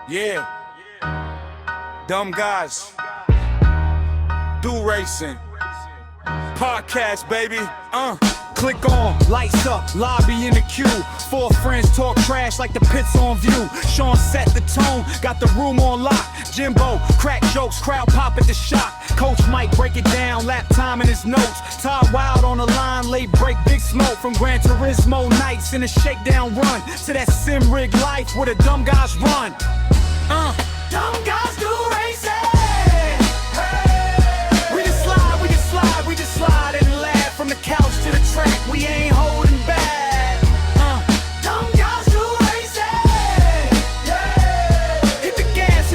Yeah. Dumb guys. Do racing. Podcast, baby. Click on, lights up, lobby in the queue. Four friends talk trash like the pit's on view. Sean set the tone, got the room on lock. Jimbo, crack jokes, crowd pop at the shock. Coach Mike break it down, lap time in his notes. Todd Wild on the line, late break, big smoke. From Gran Turismo nights in a shakedown run to that sim rig life where the dumb guys run. Dumb guys do racing. We just slide and laugh from the couch to the track. We ain't holding back. Dumb guys do racing. Yeah. Hit the gas,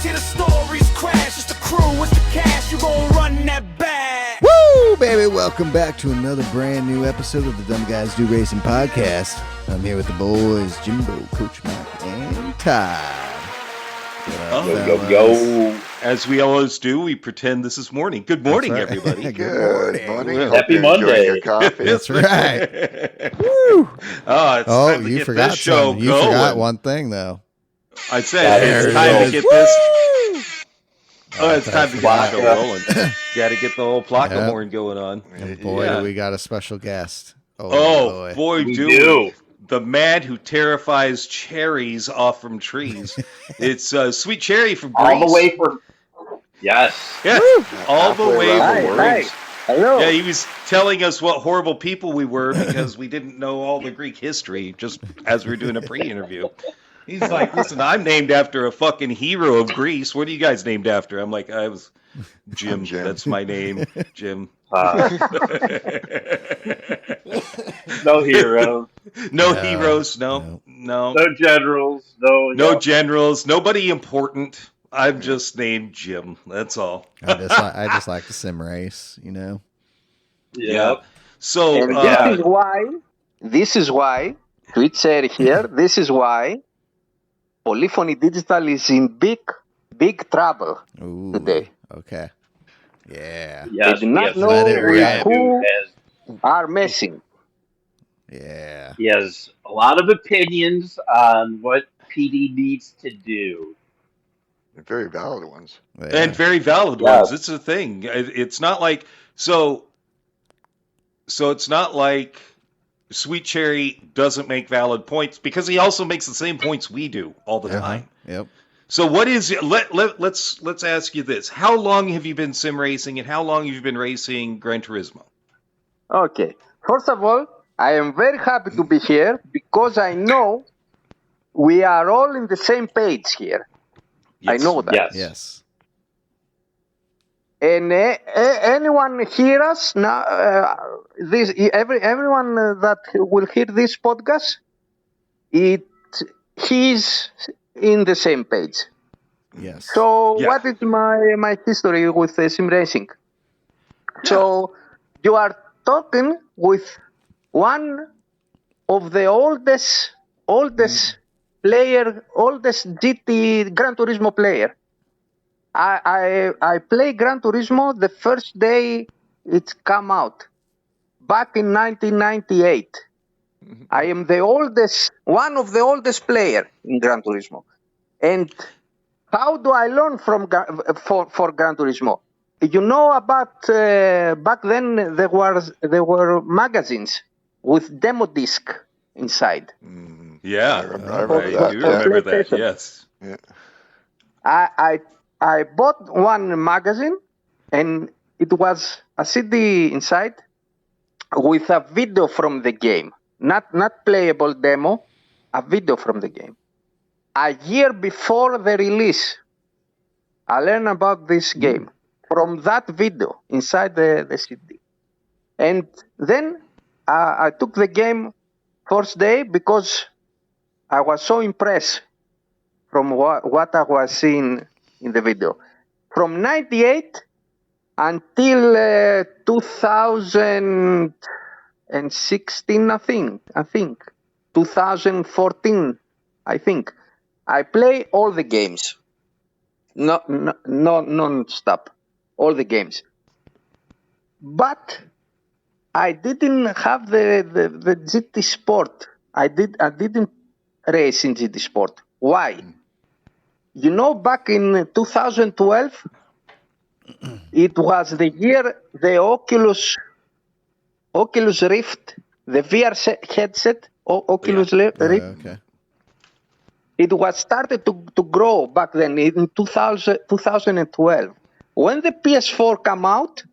hear the stories crash. It's the crew, it's the cash. You gon' run that back. Woo, baby! Welcome back to another brand new episode of the Dumb Guys Do Racing podcast. I'm here with the boys, Jimbo, Coach Mike, and Todd. Yo. As we always do, we pretend this is morning. Good morning, right. everybody. Good morning. Happy Monday. That's right. Woo. You forgot this show something. You forgot one thing, though. I said it's time to get this. It's time to get the show rolling. Got to get the whole Plaka horn going on. And boy, do we got a special guest. Boy, do we. The man who terrifies cherries off from trees. It's SweetCherry from Greece. All the way from... Yes. Yeah, all the way from Greece. Hello. Yeah, he was telling us what horrible people we were because we didn't know all the Greek history just as we were doing a pre-interview. He's like, listen, I'm named after a fucking hero of Greece. What are you guys named after? I'm like, I was Jim. That's my name, Jim. No heroes. No heroes. No generals. No generals. Nobody important. I'm just named Jim. That's all. I just like the sim race, you know. Yeah. So this is why SweetCherry here. This is why Polyphony Digital is in big trouble today. Okay. Yeah. They do not know who are messing. Yeah. He has a lot of opinions on what PD needs to do. Very valid ones. Yeah. And very valid ones. It's a thing. It's not like so it's not like SweetCherry doesn't make valid points because he also makes the same points we do all the time. Yep. So what is it? Let's ask you this. How long have you been sim racing and how long have you been racing Gran Turismo? Okay. First of all, I am very happy to be here because I know we are all in the same page here. Yes. I know that. Yes. And anyone hear us now? Everyone that will hear this podcast, he's in the same page. Yes. So what is my history with sim racing? So you are talking with one of the oldest GT Gran Turismo player. I play Gran Turismo the first day it come out, back in 1998. I am one of the oldest player in Gran Turismo. And how do I learn for Gran Turismo? You know about back then there were magazines with demo disc inside. Yeah, I remember that. I do remember that. Yes. Yeah. I bought one magazine, and it was a CD inside with a video from the game, not playable demo, a video from the game. A year before the release, I learned about this game from that video inside the CD, and then I took the game first day because I was so impressed from what I was seeing in the video. From 98 until 2016, I think 2014, I think. I play all the games. No, non-stop. All the games. But I didn't have the GT Sport. I didn't race in GT Sport. Why? back in 2012, it was the year the Oculus Rift, the VR headset, Oculus Rift, Okay. it was started to grow back then in 2012. When the PS4 came out,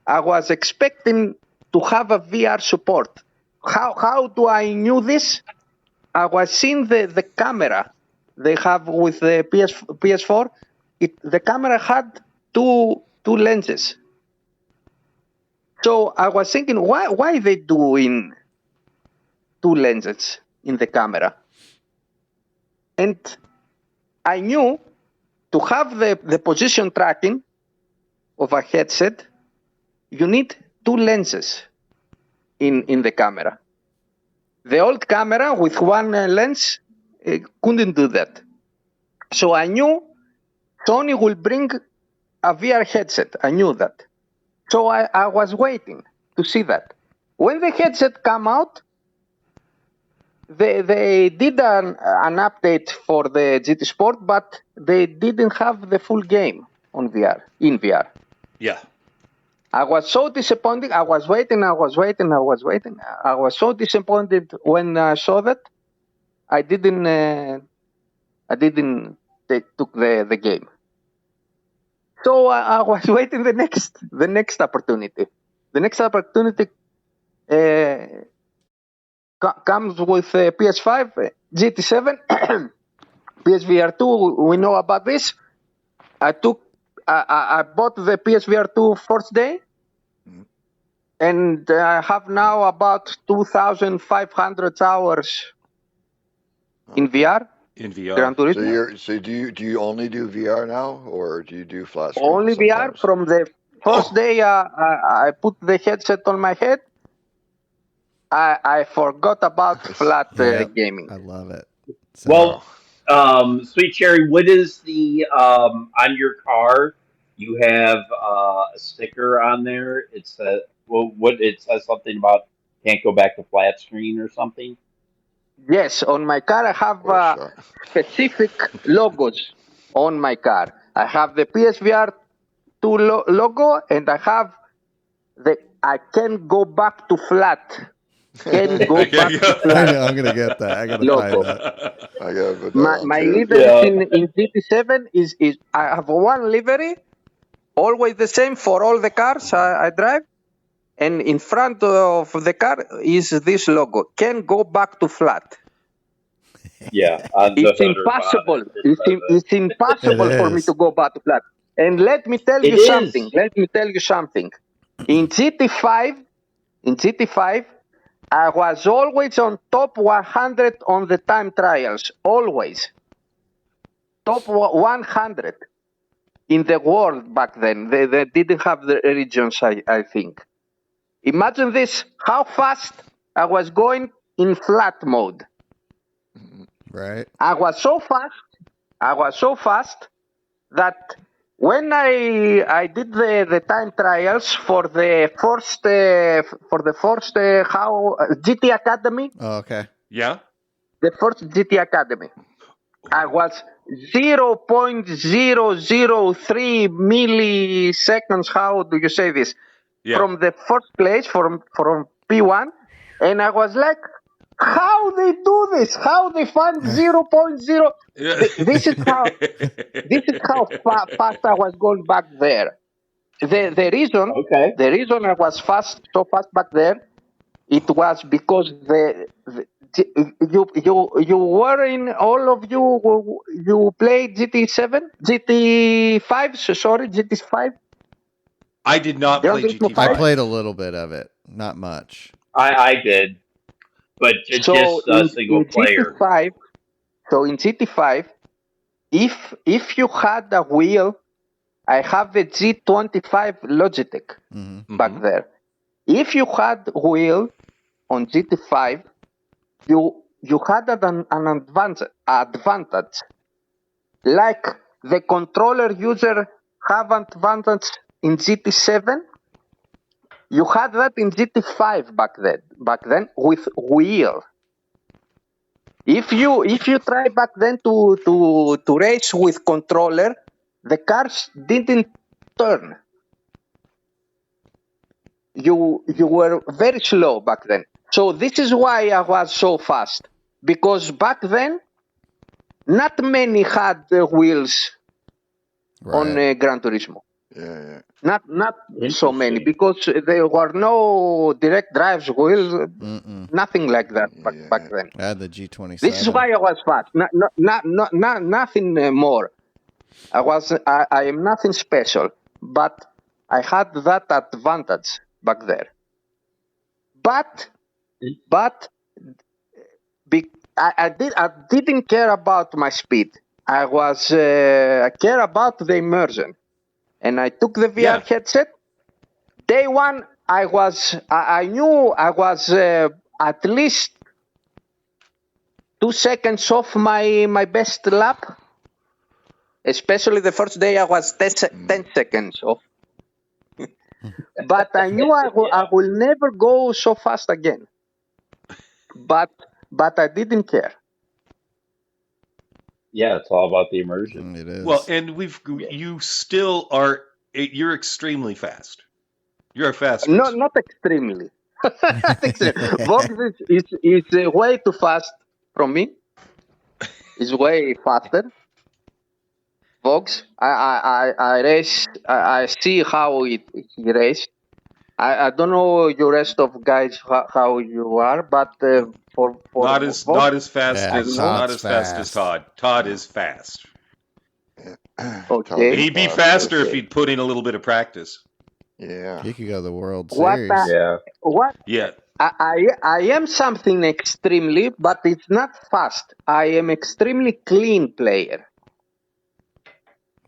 I was expecting to have a VR support. How do I knew this? I was seeing the camera they have with the PS4. The camera had two lenses. So I was thinking, why they doing two lenses in the camera? And I knew to have the position tracking of a headset, you need two lenses in the camera. The old camera with one lens couldn't do that. So I knew Sony will bring a VR headset. I knew that. So I was waiting to see that. When the headset came out, they did an update for the GT Sport, but they didn't have the full game in VR. Yeah. I was so disappointed. I was waiting. I was so disappointed when I saw that. I didn't took the game. So I was waiting the next opportunity. The next opportunity comes with PS5, GT7, PSVR 2. We know about this. I bought the PSVR 2 first day, and I have now about 2,500 hours in VR. In VR. Gran Turismo. So do you only do VR now, or do you do flat screen? Only VR. sometimes? From the first day I put the headset on my head, I forgot about flat gaming. I love it. So, Well, SweetCherry, what is the on your car? You have a sticker on there. It says it says something about can't go back to flat screen or something. Yes, on my car I have specific logos on my car. I have the PSVR 2 logo, and I have I can go back to flat. Can go back to flat. I'm gonna get that. I gotta Logo. find that. I gotta put that on My too. livery in GT7 is I have one livery, always the same for all the cars I drive, and in front of the car is this logo. Can go back to flat. Yeah, It's impossible. It's impossible for me to go back to flat. And let me tell you something. In GT5, I was always on top 100 on the time trials. Always. Top 100 in the world back then. They didn't have the regions, I think. Imagine this, how fast I was going in flat mode. Right. I was so fast that when I did the time trials for the first GT Academy, Oh, okay. Yeah. the first GT Academy, I was 0.003 milliseconds. How do you say this? Yeah. From the first place, from P1, and I was like, how they do this? How they find 0.0? This is how fast I was going back there. The reason I was so fast back there, it was because you were in all of you played GT5. I did not play GT5. I played a little bit of it, not much. I did, but just a single player. GT5, so in GT5, if you had a wheel, I have the G25 Logitech back there. If you had wheel on GT5, you had an advantage. Like the controller user have advantage in GT7, you had that in GT5 back then with wheel. If you try back then to race with controller, the cars didn't turn. You were very slow back then. So this is why I was so fast, because back then not many had wheels on Gran Turismo. Yeah. Not so many, because there were no direct drives wheels, nothing like that back then. I had the G27. This is why I was fast. Nothing more. I am nothing special, but I had that advantage back there. But I didn't care about my speed. I care about the immersion, and I took the VR headset. Day one, I knew I was at least 2 seconds off my best lap. Especially the first day, I was 10 seconds off. But I knew I will never go so fast again. But I didn't care. Yeah, it's all about the immersion. It is. Well, and you still are. You're extremely fast. You're a fast. No, not extremely. Vox is way too fast from me. Is way faster. Vox, I race. I see how he raced. I don't know your rest of guys how you are, but for not as Vox, not as fast Yeah, as Todd's not as fast as fast. Todd. Todd is fast. Okay. He'd be faster if he'd put in a little bit of practice. Yeah. He could go to the World What Series. what Yeah. I am something extremely, but it's not fast. I am extremely clean player.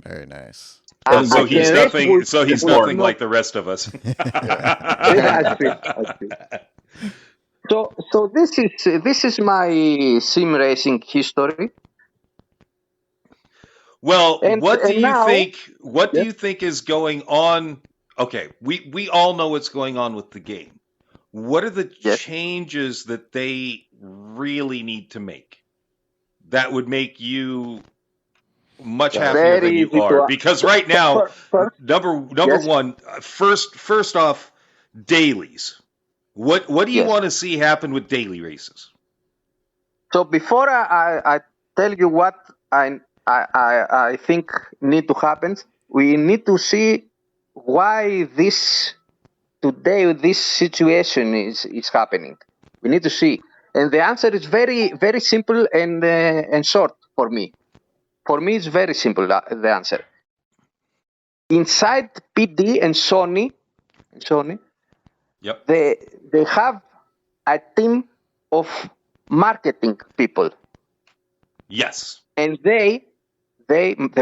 Very nice. So I he's can nothing. race with- So he's with nothing no- like the rest of us. I see. So this is my sim racing history. Well, And- what do and you now- think? What do Yes. you think is going on? Okay, we all know what's going on with the game. What are the Yes. changes that they really need to make that would make you much happier Very than you easy to are? ask. Because right now, First, number Yes. one, first off, dailies. What do you Yes. want to see happen with daily races? so before I tell you what I think need to happen, we need to see why this situation is happening. We need to see, and the answer is very very simple and short for me. For me, it's very simple. The answer inside PD and Sony, Yep. they have a team of marketing people. Yes. And the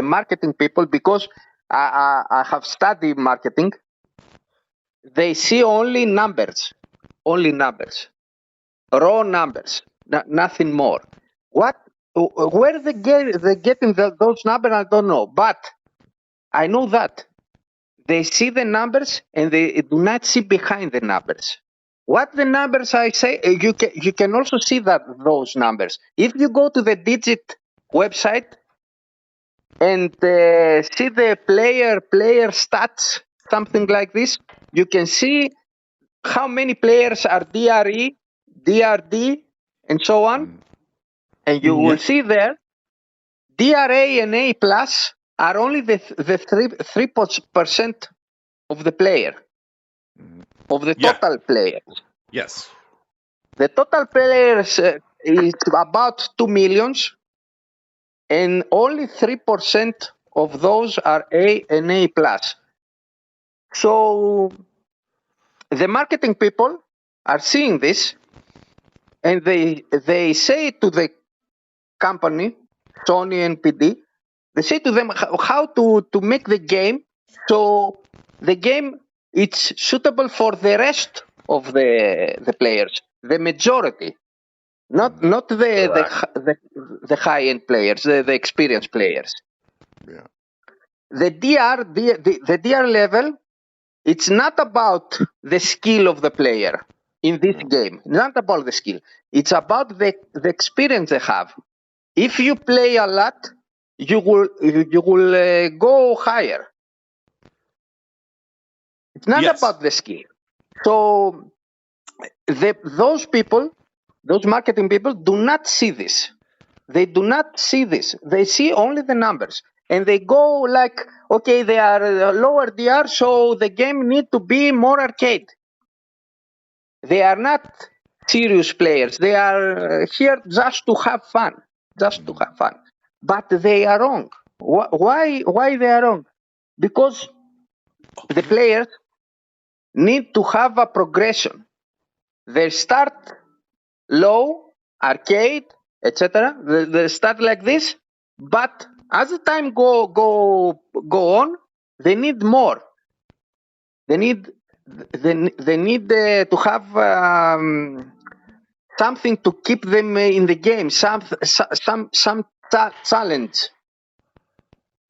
marketing people, because I have studied marketing, they see only numbers, raw numbers, nothing more. Where they getting those numbers, I don't know, but I know that they see the numbers and they do not see behind the numbers. What the numbers I say, you can also see that those numbers. If you go to the Digit website and see the player stats, something like this, you can see how many players are DRE, DRD, and so on. And you will see there, DRA and A plus are only the 3% of the player, of the Yeah. total players. Yes. The total players is about 2 millions, and only 3% of those are A and A plus. So the marketing people are seeing this, and they say to the company, Sony and PD, they say to them how to make the game so the game it's suitable for the rest of the players, the majority, not the high end players, the experienced players. Yeah. The DR level, it's not about the skill of the player. in this game. Not about the skill. It's about the experience they have. If you play a lot, you will go higher. It's not Yes. about the skill. So those people, those marketing people, do not see this. They do not see this. They see only the numbers. And they go like, okay, they are lower DR, so the game need to be more arcade. They are not serious players. They are here just to have fun. Just to have fun. But they are wrong. Why they are wrong? Because the players need to have a progression. They start low, arcade, etc. They start like this, but as the time go on, they need more. They need to have something to keep them in the game, some challenge.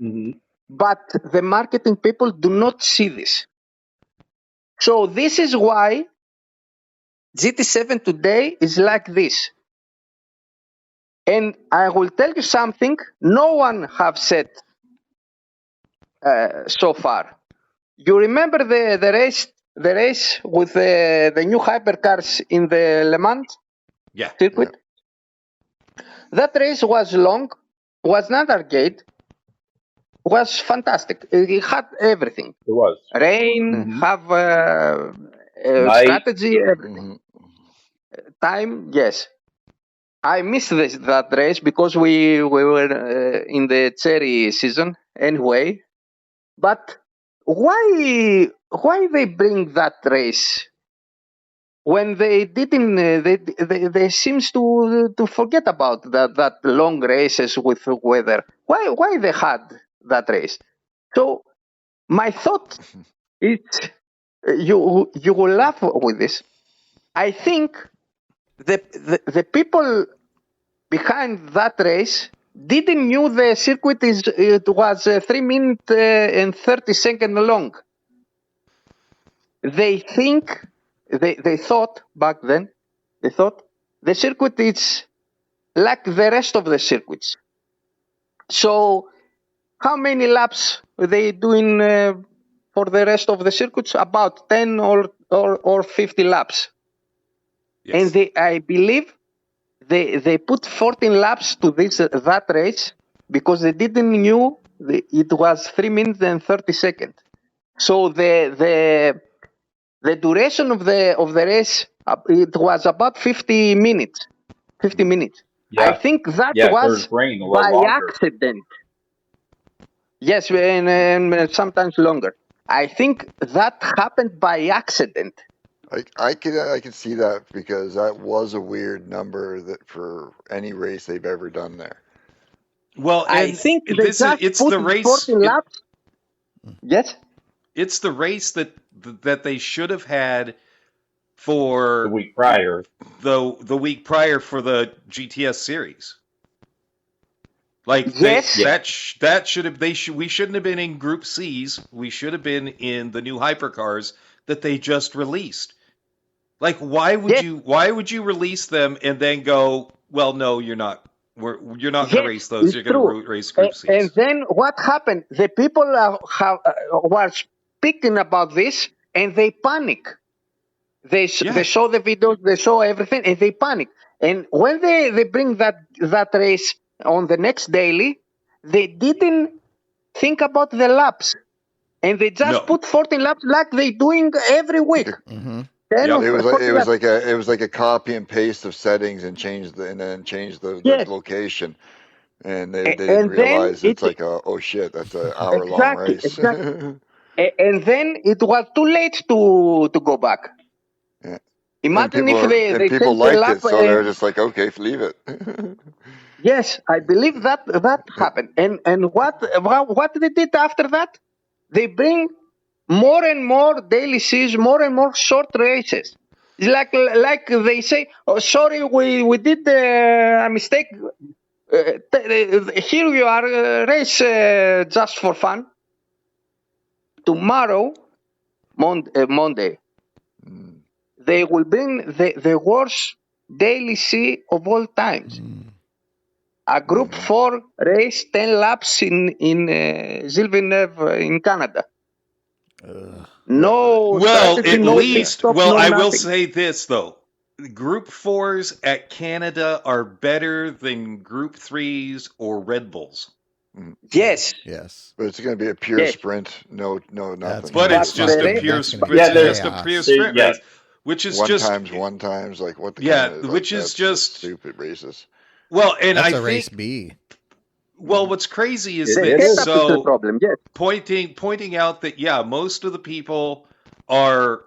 Mm-hmm. But the marketing people do not see this. So this is why GT7 today is like this. And I will tell you something no one have said so far. You remember the race with the new hypercars in the Le Mans Yeah. circuit? That race was long, was not arcade, was fantastic. It had everything. It was. Rain, have Night. strategy, everything. Time, yes. I missed that race because we were in the cherry season anyway. But why they bring that race when they didn't? They seems to forget about that long races with weather. Why they had that race? So my thought is, you will laugh with this. I think the people behind that race didn't knew the circuit it was 3 minutes and 30 seconds long. They thought back then, the circuit is like the rest of the circuits. So how many laps are they doing for the rest of the circuits? About 10 or 50 laps. Yes. And I believe they put 14 laps to that race because they didn't knew it was 3 minutes and 30 seconds. So the duration of the race it was about 50 minutes. 50 minutes. Yeah. I think that Yeah, was for rain a little by longer. accident. Yes, and sometimes longer. I think that happened by accident. I can see that because that was a weird number that for any race they've ever done there. Well, I and think it's put the race. 14 laps. Yes. It's the race that they should have had for The week prior. the week prior for the GTS series. Like Yes. that should have we shouldn't have been in Group C's. We should have been in the new hypercars that they just released. Like why would you release them and then go, well, no, you're not. You're not going to race those. You're going to race Group C's. And then what happened? The people were speaking about this and they panic. They saw the videos, they saw everything, and they panic. And when they bring that race on the next daily, they didn't think about the laps, and they just put 14 laps like they doing every week. Mm-hmm. It was like a copy and paste of settings and change the location. And they didn't realize it's like oh shit, that's an hour-long race. Exactly. And then it was too late to go back. Yeah. Imagine if they people liked liked it, so they're just like, okay, leave it. Yes, I believe that happened. And what they did after that? They bring more and more daily series, more and more short races. It's like they say, oh, sorry, we did a mistake. Here you are, race just for fun. Tomorrow, Monday, they will bring the worst daily C of all times. A Group 4 race 10 laps in Villeneuve in Canada. No Well, strategy, at no pit least, stop, well, no I will nothing. say this though: Group 4s at Canada are better than Group 3s or Red Bulls. Yes. Yes. But it's going to be a pure Yes. sprint. No, nothing. That's But gonna it's be just the a race- pure, that's gonna it's be just a chaos. pure sprint Yeah. race, which is one just times, like what the Yeah, kind of, which is that's just- stupid races. well, and That's I a race think B. well, what's crazy is It The this. is. setup is the So problem, yes. pointing out that most of the people are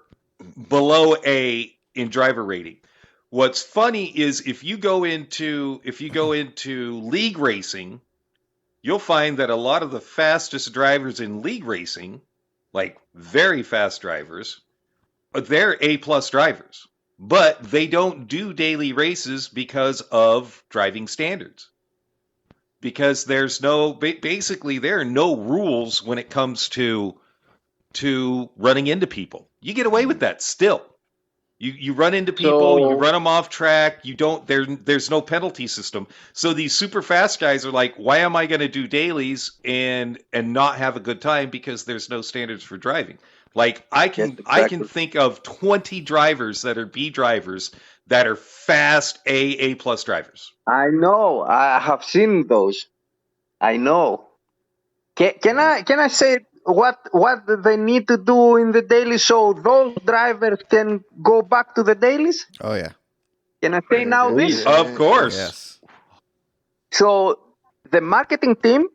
below A in driver rating. What's funny is if you go into league racing, you'll find that a lot of the fastest drivers in league racing, like very fast drivers, they're A+ drivers, but they don't do daily races because of driving standards. Because there's basically there are no rules when it comes to running into people. You get away with that still. You run into people, you run them off track. You don't. There's no penalty system. So these super fast guys are like, why am I going to do dailies and not have a good time because there's no standards for driving? Like I can think of 20 drivers that are B drivers that are fast A+ drivers. I know. I have seen those. I know. Can I say what they need to do in the daily so those drivers can go back to the dailies? Oh yeah. Can I say now this? Of course. Yes. So the marketing team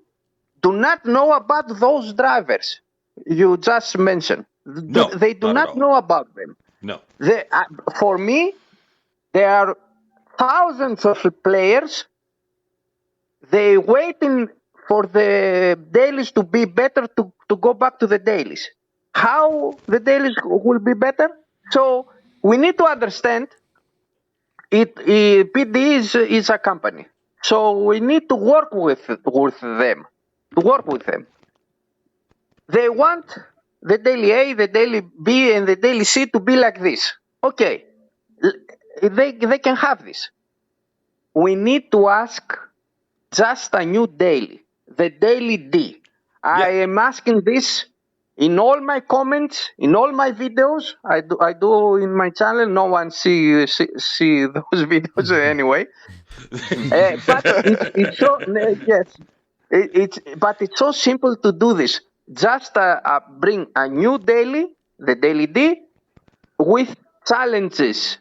do not know about those drivers you just mentioned. No, They do not at not all. know about them. No. For me, there are thousands of players. They waiting for the dailies to be better to go back to the dailies. How the dailies will be better? So we need to understand PD is a company. So we need to work with them. They want the daily A, the daily B, and the daily C to be like this. Okay, they can have this. We need to ask just a new daily, the daily D. I am asking this in all my comments, in all my videos. I do in my channel. No one see those videos anyway. But it's so yes. But it's so simple to do this. Just bring a new daily, the daily D, with challenges.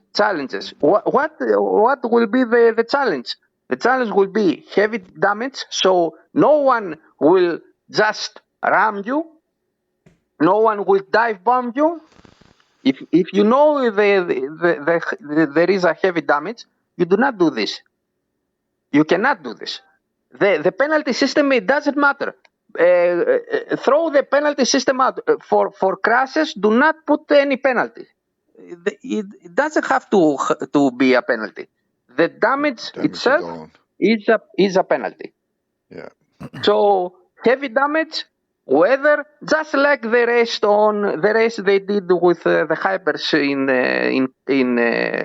What will be the challenge? The challenge will be heavy damage, so no one will just ram you. No one will dive bomb you. If you know there is a heavy damage, you do not do this. You cannot do this. The penalty system, it doesn't matter. Throw the penalty system out. For crashes, do not put any penalty. It doesn't have to be a penalty. The damage itself alone. is a penalty. Yeah. So heavy damage, weather, just like the race they did with the hypers in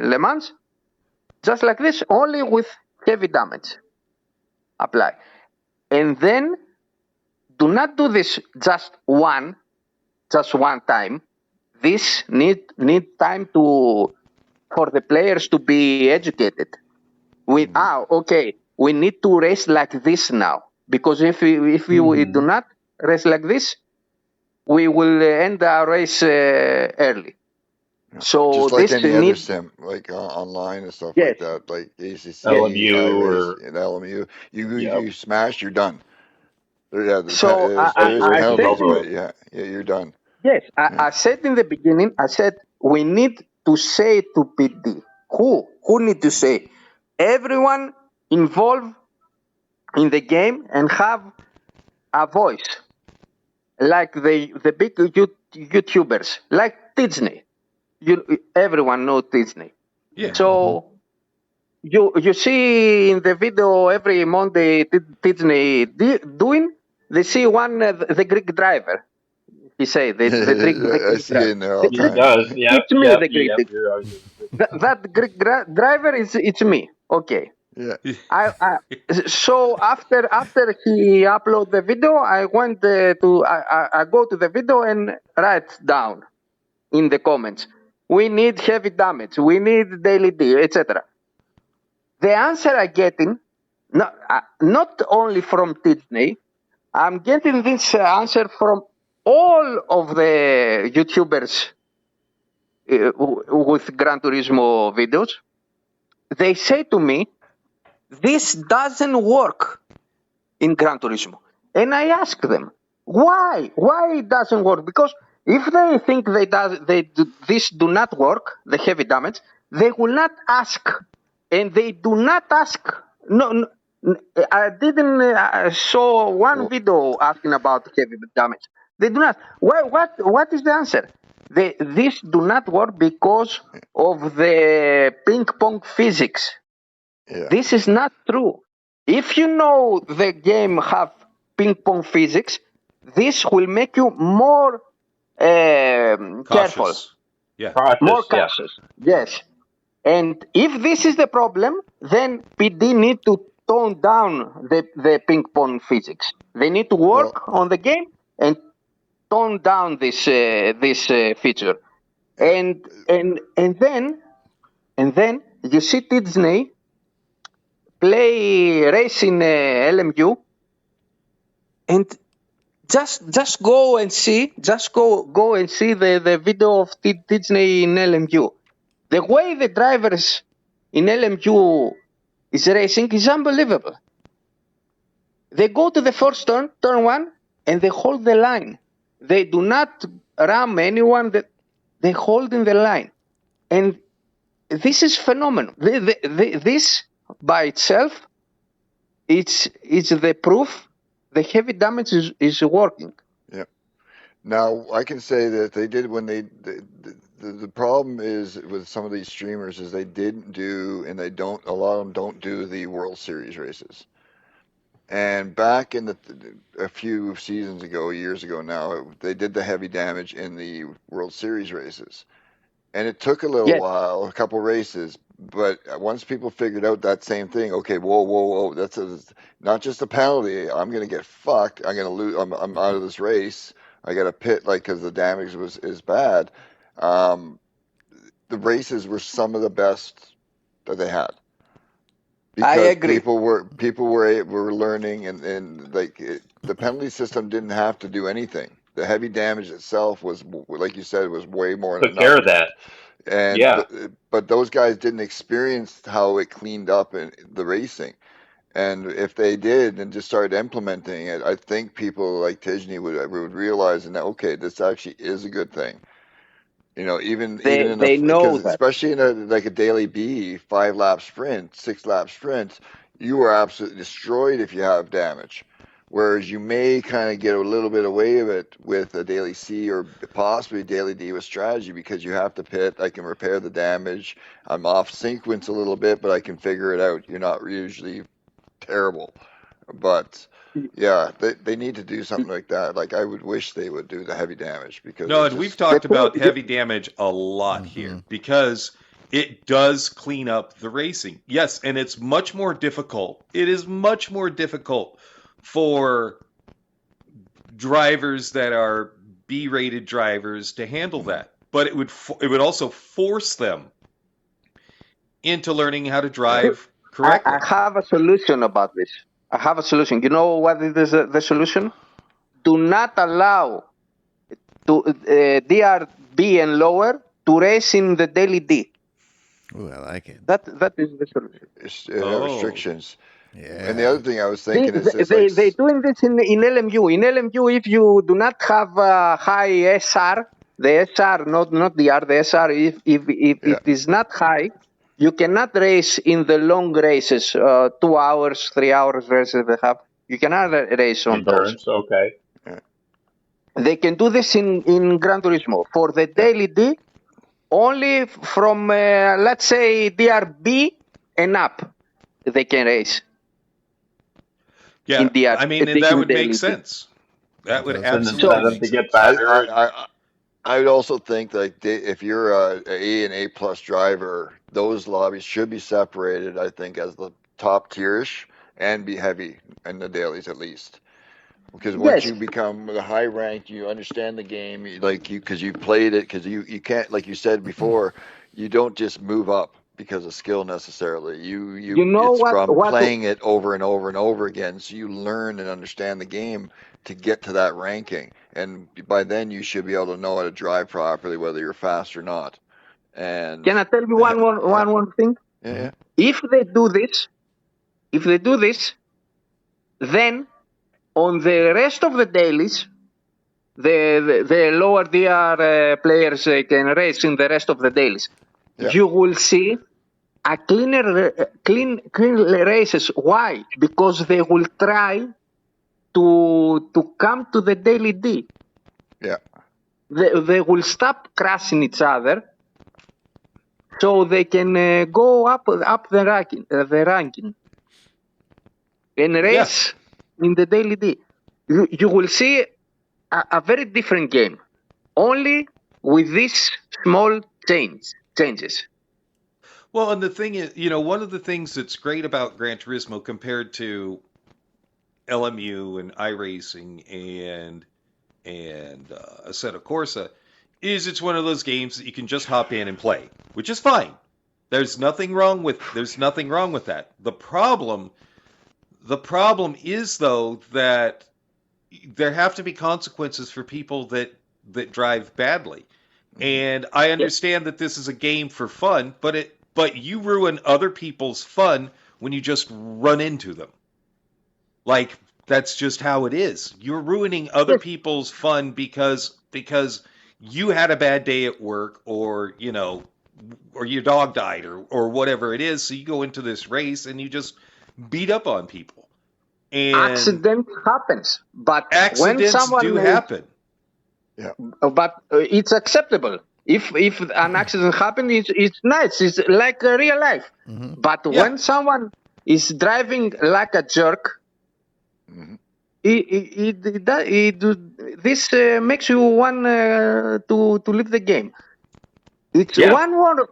Le Mans, just like this, only with heavy damage. Apply, and then do not do this just one time. This need time for the players to be educated. We need to race like this now, because if we do not race like this, we will end our race early. So just like this any other needs sim, like online and stuff Yes. like that, like ACC, LMU iRace, or- and LMU. You Yep. smash, you're done. There is I penalties, said- but yeah, you're done. Yes, I said in the beginning, I said we need to say to PD. Who need to say? Everyone involved in the game and have a voice. Like the big YouTubers, like Disney. Everyone knows Disney. Yeah. So you see in the video every Monday Disney doing, they see one the Greek driver. He say the Greek. I see it in there all the He time. does. Yep. It's me, Yep. the Greek. Yep. You're always- That Greek driver is it's me. Okay. Yeah. So after he upload the video, I went I go to the video and write down in the comments. We need heavy damage. We need daily D, etc. The answer I getting, not only from Disney, I'm getting this answer from all of the YouTubers with Gran Turismo videos. They say to me, this doesn't work in Gran Turismo. And I ask them, why? Why it doesn't work? Because if they think this do not work, the heavy damage, they will not ask. And they do not ask. No, I didn't saw one video asking about heavy damage. They do not. What is the answer? This do not work because of the ping pong physics. Yeah. This is not true. If you know the game have ping pong physics, this will make you more careful, Cautious. Yeah. Cautious, more yeah. cautious. Yes. And if this is the problem, then PD need to tone down the ping pong physics. They need to work on the game and tone down this feature. And then you see Disney play racing LMU, and just go and see the video of Disney in LMU. The way the drivers in LMU is racing is unbelievable. They go to the first turn one, and they hold the line. They do not ram anyone. They hold in the line, and this is phenomenal. This by itself, it's the proof the heavy damage is working. Yeah. Now I can say that they did when the problem is with some of these streamers is they didn't do, and they don't, a lot of them don't do the World Series races. And back in a few seasons ago, years ago now, they did the heavy damage in the World Series races. And it took a little while, a couple races, but once people figured out that same thing, okay, whoa, that's not just a penalty. I'm going to get fucked. I'm going to lose. I'm out of this race. I got to pit, because the damage is bad. The races were some of the best that they had. Because I agree. People were learning, and the penalty system didn't have to do anything. The heavy damage itself was, like you said, was way more than Took care of that. And but those guys didn't experience how it cleaned up in the racing. And if they did and just started implementing it, I think people like Tijni would realize that, okay, this actually is a good thing. Even they know that. Especially in a daily B 5-lap sprint, 6-lap sprint, you are absolutely destroyed if you have damage. Whereas you may kind of get a little bit away of it with a daily C or possibly daily D with strategy, because you have to pit. I can repair the damage. I'm off sequence a little bit, but I can figure it out. You're not usually terrible. But yeah, they need to do something like that. I would wish they would do the heavy damage, because No, and we've talked about heavy damage a lot here, because it does clean up the racing. Yes, and it's much more difficult. It is much more difficult for drivers that are B-rated drivers to handle that. But it would also force them into learning how to drive correctly. I have a solution about this. I have a solution. You know what is the solution? Do not allow DRB and lower to race in the daily D. Ooh, I like it. That is the solution. Restrictions. Yeah. And the other thing I was thinking They doing this in LMU. In LMU, if you do not have a high SR, the SR, not DR, the SR, if it is not high, you cannot race in the long races, 2 hours, 3 hours races they have. You cannot race on Endurance, those. okay. They can do this in Gran Turismo. For the daily D, only from, let's say, DRB and up, they can race. Yeah, in DR, I mean, and that would make sense. That would An absolutely incentive make to get sense. better. I would also think like if you're a A and A plus driver, those lobbies should be separated. I think as the top tierish and be heavy in the dailies at least. Because once Yes. you become a high ranked, you understand the game, because you played it. Because you can't, like you said before, you don't just move up because of skill necessarily. You know It's from what playing it over and over and over again. So you learn and understand the game to get to that ranking, and by then you should be able to know how to drive properly, whether you're fast or not. And Can I tell you one more thing? yeah. If they do this, then on the rest of the dailies, the lower DR players can race in the rest of the dailies. Yeah. You will see a clean races. Why? Because they will try to come to the daily D. Yeah. They will stop crashing each other, so they can go up the ranking, and race in the daily D. You will see a very different game, only with these small changes. Well, and the thing is, one of the things that's great about Gran Turismo compared to LMU and iRacing and Assetto Corsa is it's one of those games that you can just hop in and play, which is fine. There's nothing wrong with that. The problem is though that there have to be consequences for people that drive badly. And I understand that this is a game for fun, but you ruin other people's fun when you just run into them. Like, that's just how it is. You're ruining other people's fun because you had a bad day at work, or your dog died, or whatever it is. So you go into this race and you just beat up on people. And Accident happens, but when accidents someone do happen. Yeah. But it's acceptable. If an accident happens, it's nice. It's like real life. Mm-hmm. But when someone is driving like a jerk, this makes you want to leave the game. It's one more.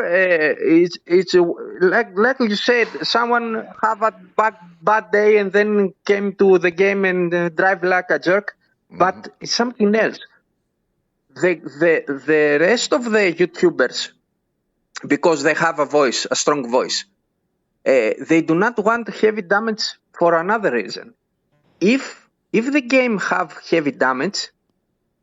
It's like you said. Someone have a bad day and then came to the game and drive like a jerk. But it's something else. The rest of the YouTubers, because they have a strong voice, they do not want heavy damage for another reason. If the game have heavy damage,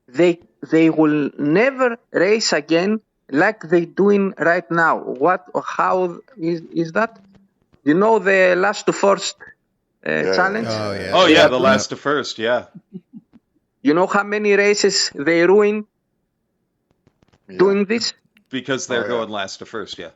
they will never race again like they doing right now. How is that? You know the last to first challenge? Oh yeah. The last to first, yeah. You know how many races they ruin doing this? Because they're going last to first, yeah.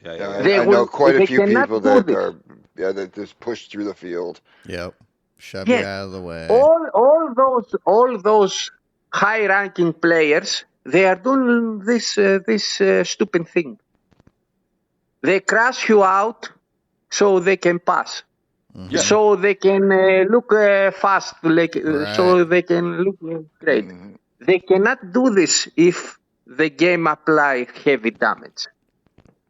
I know quite a few people that just push through the field. Yep. Shove you out of the way. All those high-ranking players, they are doing this stupid thing. They crash you out so they can pass. Mm-hmm. So they can look fast, so they can look great. Mm-hmm. They cannot do this if the game apply heavy damage.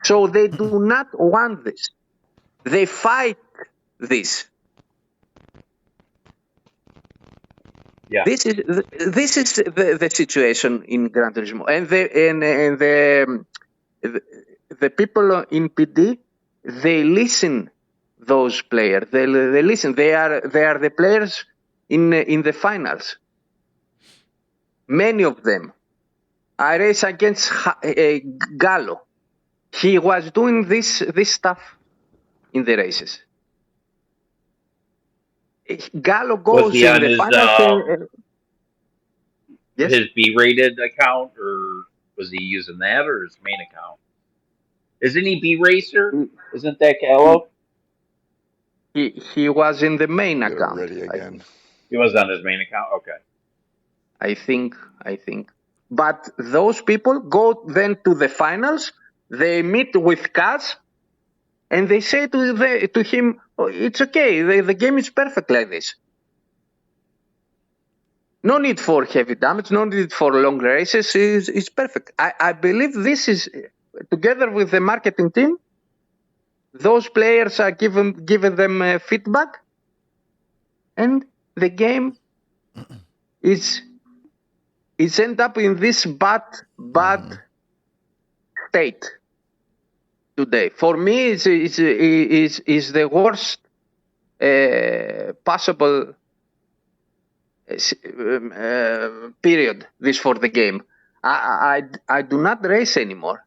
So they do not want this. They fight this. Yeah. This is the situation in Gran Turismo, and the people in PD, they listen. Those players, they listen. They are the players in the finals. Many of them. I race against Gallo. He was doing this stuff in the races. Gallo goes in the finals. Yes? His B-rated account, or was he using that, or his main account? Isn't he B-racer? Isn't that Gallo? He was in the main account. Ready again. He was on his main account? Okay. I think. But those people go then to the finals, they meet with Kaz, and they say to him, oh, it's okay, the game is perfect like this. No need for heavy damage, no need for long races. It's perfect. I believe this is, together with the marketing team, those players are giving them feedback, and the game is end up in this bad state today. For me, is the worst possible period this for the game. I do not race anymore.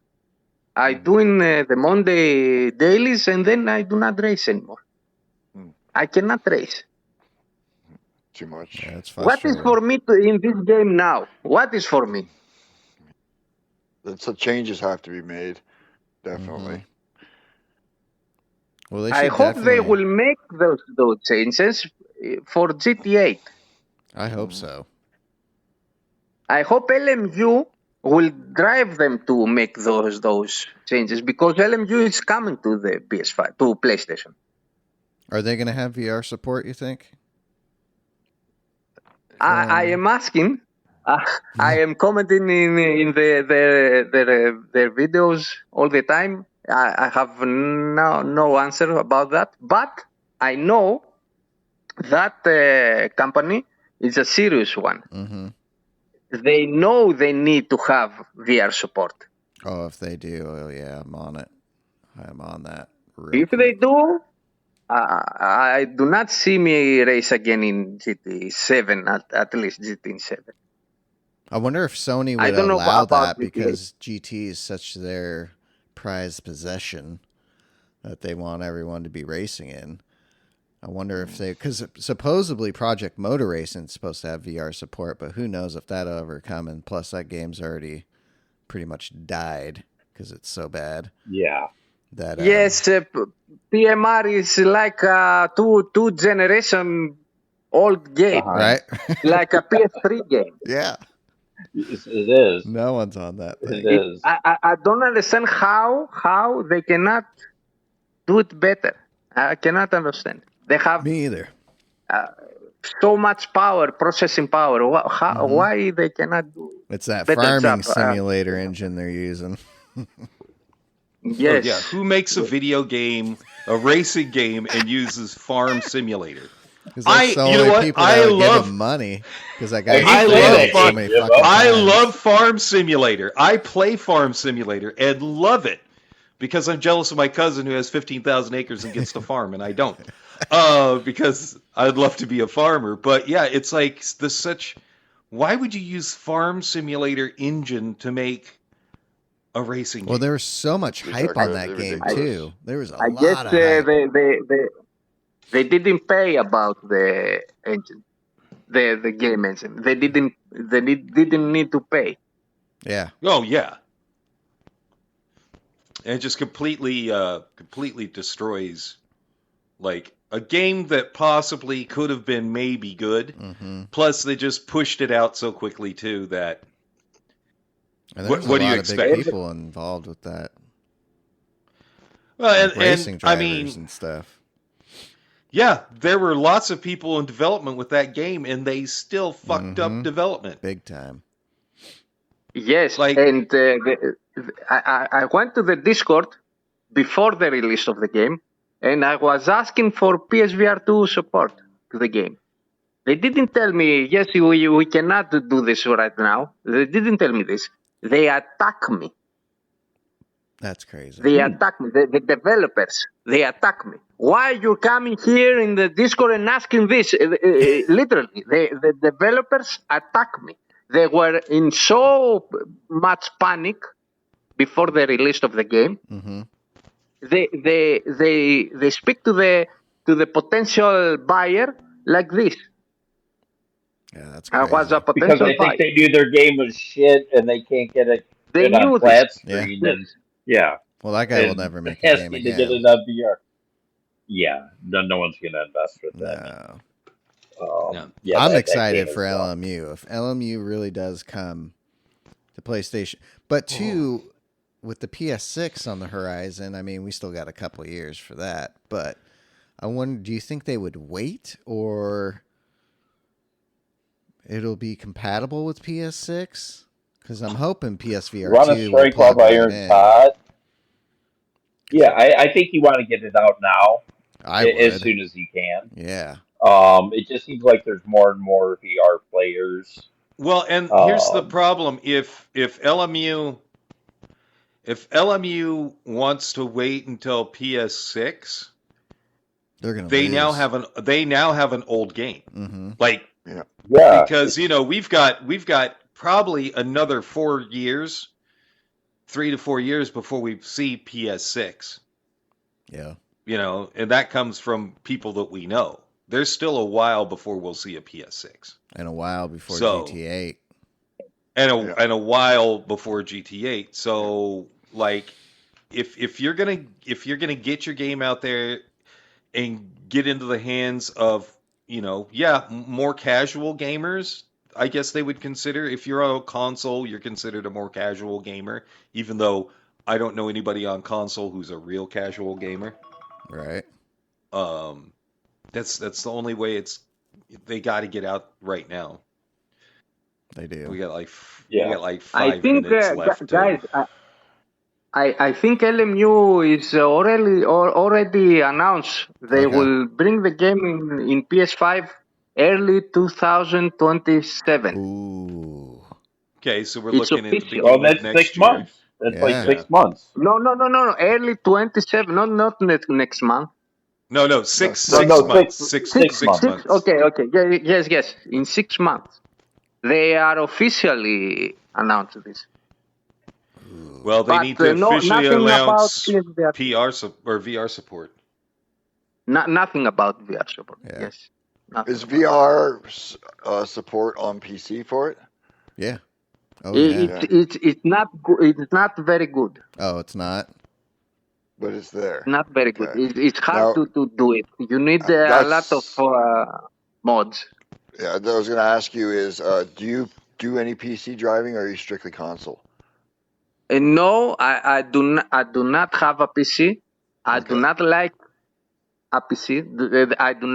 I do in the Monday dailies, and then I do not race anymore. I cannot race. Too much. Yeah, it's What is frustrating. for me in this game now? What is for me? So changes have to be made, definitely. Well, they I should hope they definitely- will make those changes for GT8. I hope so. I hope LMU will drive them to make those changes, because LMU is coming to the PS5, to PlayStation. Are they going to have VR support, you think? I am asking. I am commenting in their videos all the time. I have no answer about that, but I know that company is a serious one. Mm-hmm. They know they need to have VR support. Oh, if they do, oh yeah, I'm on it. I'm on that. If they do, I do not see me race again in GT7, at least GT7. I wonder if Sony I would don't know allow about that GT8. because GT is such their prized possession that they want everyone to be racing in. I wonder if they, because supposedly Project Motor Racing is supposed to have VR support, but who knows if that'll ever come. And plus, that game's already pretty much died because it's so bad. Yeah. That Yes, PMR is like a two generation old game, right? like a PS3 game. Yeah, It is. no one's on that It thing. is. I don't understand how they cannot do it better. I cannot understand. They have Me either. so much power, processing power. Why they cannot do? It's that better farming job, simulator engine they're using. Yes. Oh, yeah. Who makes a video game, a racing game, and uses Farm Simulator? Because that's the you know only what? people that I would give love- them money. Because that guy I used to love do that it so game, many Jimbo. fucking I times. love Farm Simulator. I play Farm Simulator and love it because I'm jealous of my cousin who has 15,000 acres and gets to farm, and I don't. Because I'd love to be a farmer. But yeah, it's like such. Why would you use Farm Simulator engine to make a racing game? Well, there was so much hype talking on about that the game ridiculous. too. There was a I lot guess of hype. they didn't pay about the engine, the game engine. They didn't need to pay. Yeah, Oh yeah, and it just completely destroys like a game that possibly could have been maybe good. mm-hmm. Plus, they just pushed it out so quickly too that And What- there's what a do you lot of expect? big people involved with that, well, like racing and I drivers mean, and stuff. yeah, there were lots of people in development with that game, and they still fucked Mhm. up development. Big time. Yes, Like- and I went to the Discord before the release of the game, and I was asking for PSVR2 support to the game. They didn't tell me, yes, we cannot do this right now. They didn't tell me this. They attack me. That's crazy. They attack me. The developers, they attack me. Why you're coming here in the Discord and asking this? Literally, the developers attack me. They were in so much panic before the release of the game. Mm-hmm. They speak to the potential buyer like this. Yeah, that's I crazy. was a Because potential I buyer. think they knew their game was shit and they can't get it They knew on this. flat Yeah. screen. And, yeah. Well, that guy will And never make it a has game to again. get it on VR. Yeah, no one's going to invest with that. No. No. Yeah, I'm that excited game for is, LMU. If LMU really does come to PlayStation, but two, with the PS6 on the horizon, I mean, we still got a couple of years for that. But I wonder, do you think they would wait, or it'll be compatible with PS6? Because I'm hoping PSVR Run a 2 will strike plug while right iron's in. hot. Yeah, I think you want to get it out now as would. soon as you can. Yeah. It just seems like there's more and more VR players. Well, and here's the problem: if LMU wants to wait until PS6, They're gonna they lose. now have an old game. Mm-hmm. Like, Yeah, because we've got probably another 4 years, 3 to 4 years before we see PS6. Yeah. And that comes from people that we know. There's still a while before we'll see a PS6. And a while before So- GT8. And a while before GT8. So, like, if you're gonna get your game out there and get into the hands of more casual gamers, I guess they would consider. If you're on a console, you're considered a more casual gamer. Even though I don't know anybody on console who's a real casual gamer. Right. That's the only way they got to get out right now. They do. We got like I 5 think, minutes left. guys, I think LMU is already announced they Okay. will bring the game in PS5 early 2027. Ooh. Okay, so we're It's looking at the official. beginning well, of that's next 6 year. months. That's Yeah. like 6 months. No, early 27, not next month. No, six No, no, months. six- Six six months. Okay, yeah, yes, in 6 months. They are officially announced this. Well, they But, need to officially nothing about announce PSVR. or VR support. Nothing about VR support. Yeah. Yes. Nothing Is about VR support on PC for it? Yeah. Oh, it. yeah. It's not good. It's not very good. Oh, it's not? But it's there. Not very good. Okay. It's hard Now- to do it. You need a That's- lot of mods. Yeah, I was going to ask you is, do you do any PC driving, or are you strictly console? And no, I do not have a PC. I do Okay. not like a PC. I do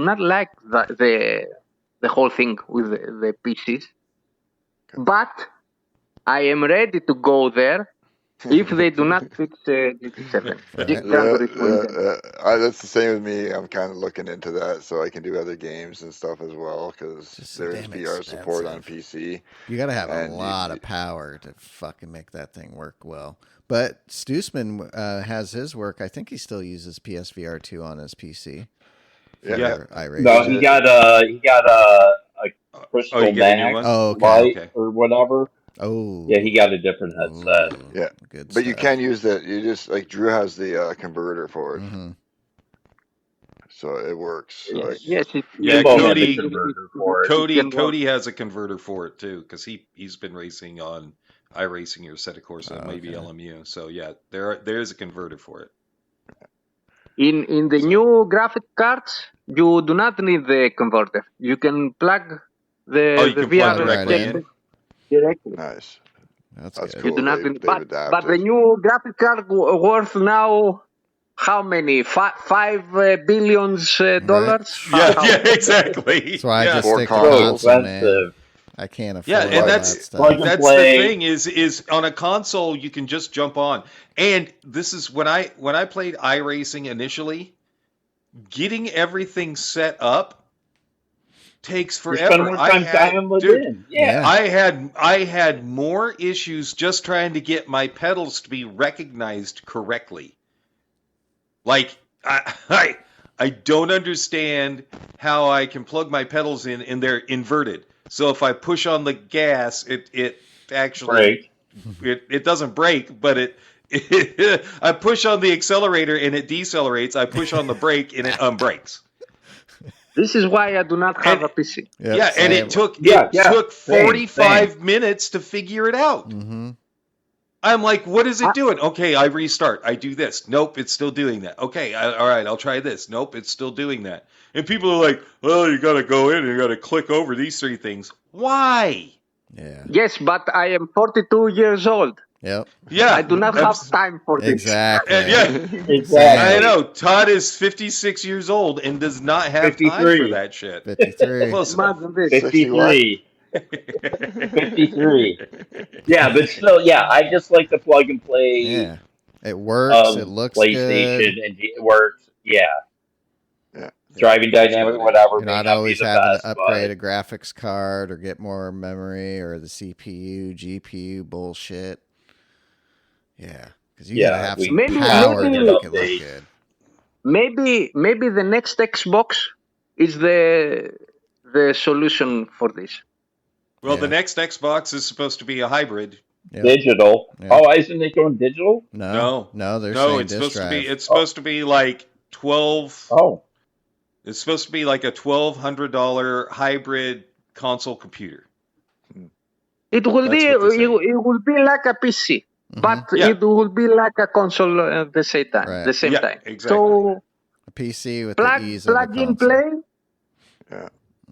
not like the whole thing with the PCs. But I am ready to go there if they do not fix GT7. Gran Turismo. That's the same with me. I'm kind of looking into that so I can do other games and stuff as well, because Just there is damn VR support on expensive. PC. You got to have a And lot of power to fucking make that thing work well. But Stoosman has his work. I think he still uses PSVR 2 on his PC. Yeah. for iRacing. No, he got a Crystal you get a new Max one? Oh, okay. Light Okay. or whatever. Oh. Yeah, he got a different headset. Ooh, Yeah. Good But you stuff. can use that. You just, like, Drew has the converter for it, Mhm. so it works. Yes. Like, Yes, Yeah, Jimbo had Cody- the converter for it. Cody has a converter for it too, because he's been racing on iRacing or Seta Corsa, and maybe okay. LMU. So yeah, there is a converter for it. in the new graphic cards, you do not need the converter. You can plug the You can VR plug directly headset in? directly. nice. That's That's good. You cool. do not They've need, but adapted. the new graphic card worth now how many? $5 billion dollars? Yeah, How- yeah, exactly. That's why I yeah. just Ford stick to consoles. console, man. Expensive. I can't afford Yeah, and all that's that stuff. Plug and that's play. the thing is on a console you can just jump on. And this is when I played iRacing initially, getting everything set up takes You forever. spend more time dialing dude, in. Yeah. I had more issues just trying to get my pedals to be recognized correctly. Like I don't understand how I can plug my pedals in and they're inverted. So if I push on the gas, it actually it doesn't break, but it I push on the accelerator and it decelerates. I push on the brake and it unbrakes. This is why I do not have a PC. Yep, Yeah, and same. it took Same, 45 minutes to figure it out. Mhm. I'm like, what is it doing? Okay, I restart. I do this. Nope, it's still doing that. Okay, all right, I'll try this. Nope, it's still doing that. And people are like, well, you got to go in and you got to click over these three things. Why? Yeah. Yes, but I am 42 years old. Yep. Yeah, I do not have time for this. Exactly. Yeah, Exactly. I know. Todd is 56 years old and does not have time 53. for that shit. 53. Close enough. Imagine this. 60 what? 53. 53. Yeah, but still, yeah, I just like the plug and play Yeah. It works. of It looks PlayStation, good. and it works. Yeah, Yeah. driving dynamic, whatever. You're may not not always be the having best, to upgrade a graphics card or get more memory or the CPU, GPU bullshit. Yeah. Because you gotta have some Maybe- power maybe- to make it look update. good. Maybe the next Xbox is the solution for this. Well, Yeah. the next Xbox is supposed to be a hybrid. Yep. Digital. Yeah. Oh, isn't it going digital? No, they're No, saying it's disk supposed to be. drive. It's supposed to be like 12. Oh, It's supposed to be like a $1,200 hybrid console computer. It will That's be what they're saying. it will be like a PC, but Yeah. it will be like a console at the same time. Right. The same Yeah, time. exactly. So A PC with plug the ease of a plug in console. play.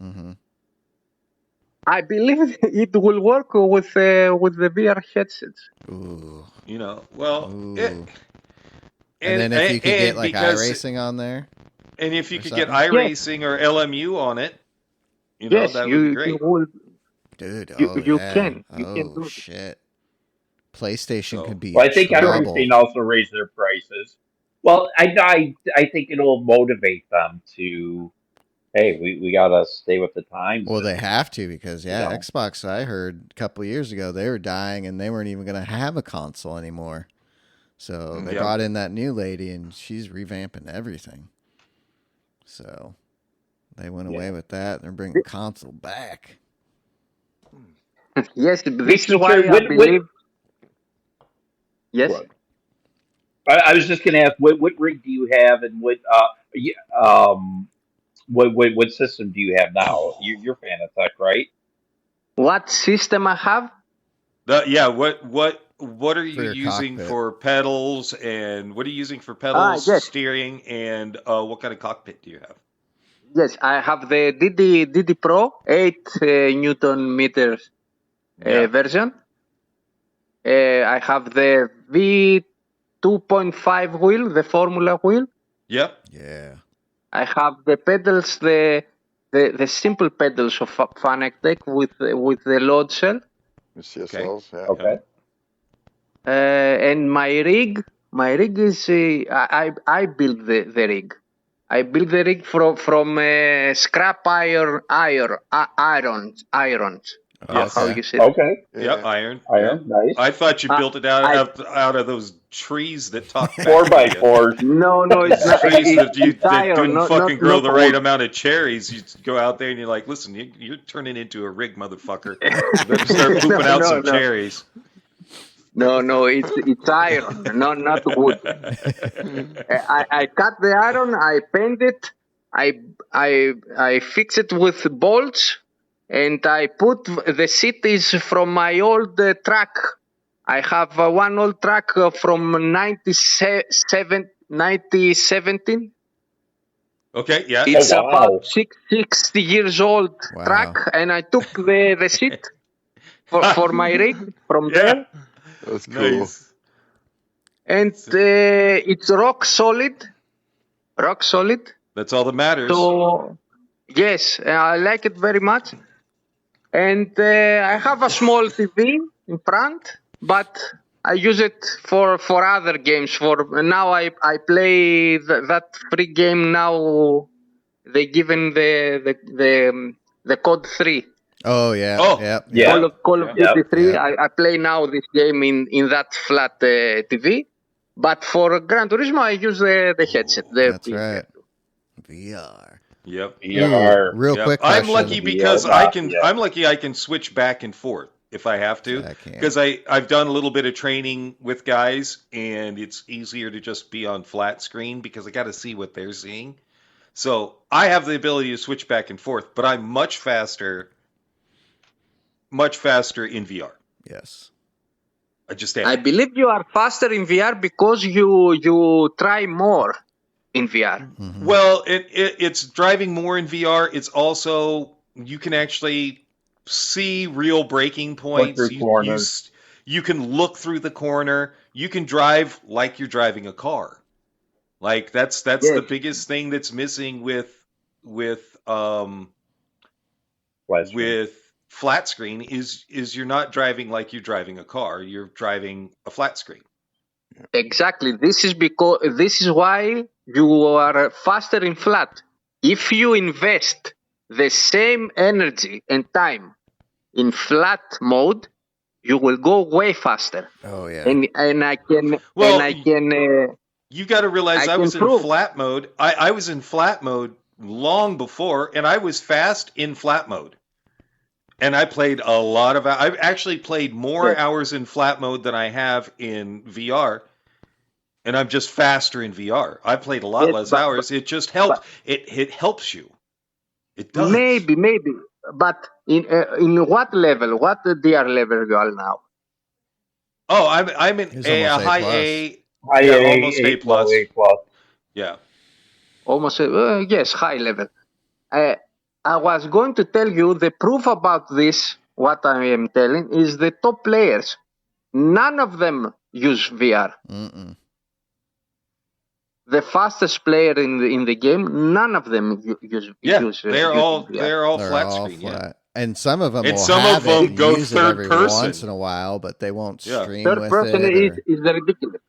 Mm-hmm. I believe it will work with the VR headsets. Ooh. You know, well, Ooh. and then if you could get like because- iRacing on there. and if you or could get something. iRacing or LMU on it, you know, Yes, that would be you great. will. Dude, You yeah. can. You oh, can do it. shit. PlayStation So- could be well, I in think trouble. everything also raised their prices. Well, I think it'll motivate them to, hey, we gotta stay with the times. Well, they have to because, yeah, You know. Xbox, I heard a couple of years ago, they were dying and they weren't even going to have a console anymore. So they Yeah. brought in that new lady and she's revamping everything. So they went away with that. They're bringing the console back. Yes, this is why I What- believe. Yes. What? I was just going to ask, what rig do you have, and what system do you have now? You're Fanatec, right? What system I have? Yeah, what are you your using cockpit. for pedals, and what are you using for pedals, yes. steering, and what kind of cockpit do you have? Yes, I have the DD Pro 8 Newton meters Yeah. version. I have the V2.5 wheel, the Formula wheel. Yep. Yeah. I have the pedals, the simple pedals of Fanatec with the load cell. The CSLs, yeah. Okay. And my rig is I built the rig. I built the rig from scrap irons. Yes. How you say? Okay. Yep. Iron. Iron, nice. I thought you built it out of those trees that talk back to 4x4. No, it's not. Trees that It's that iron, didn't not- fucking not- grow not the right wood. amount of cherries. You go out there and you're like, listen, you're turning into a rig, motherfucker. You better start pooping out some cherries. No, it's iron, not wood. I cut the iron, I paint it, I fix it with bolts, and I put the seat is from my old truck. I have one old truck from 1917. Okay. Yeah. It's Oh, wow. about 60 years old Wow. truck, and I took the seat for my rig from there. That's cool. Nice. And it's rock solid. That's all that matters. So, yes, I like it very much. And I have a small TV in front, but I use it for other games. For now, I play that free game now. They given the code 3. Oh, yeah. Oh. Yep. Yeah. Call of Yeah. Duty 3. Yeah. I play now this game in that flat TV. But for Gran Turismo, I use the headset. That's right. VR. Yep. VR. Real Yep. quick I'm question. lucky because Yeah, I'm lucky I can switch back and forth if I have to, I can't. because I've done a little bit of training with guys, and it's easier to just be on flat screen because I got to see what they're seeing. So I have the ability to switch back and forth, but I'm much faster in VR. Yes. I just I am. believe you are faster in VR because you try more in VR. Mhm. Well, it's driving more in VR. It's also, you can actually see real braking points. through corners. You can look through the corner. You can drive like you're driving a car. Like that's the biggest thing that's missing with flat screen is you're not driving like you're driving a car. You're driving a flat screen. Exactly. This is why you are faster in flat. If you invest the same energy and time in flat mode, you will go way faster. Oh yeah. And I can You got to realize I was in flat mode. I was in flat mode long before, and I was fast in flat mode. And I played a lot of. I've actually played more hours in flat mode than I have in VR, and I'm just faster in VR. I played a lot less hours. It just helps. It helps you. It does. Maybe, but in what level? What DR level you are now? Oh, I'm in a high A. Almost A plus. Yeah. Almost, yes, high level. I was going to tell you the proof about this, what I am telling, is the top players. None of them use VR. Mm-mm. The fastest player in the game, none of them use. They're all flat all screen. flat. Yeah. And some of them And will some have of them it, go use it third every person. once in a while, but they won't stream Third with person it. is ridiculous.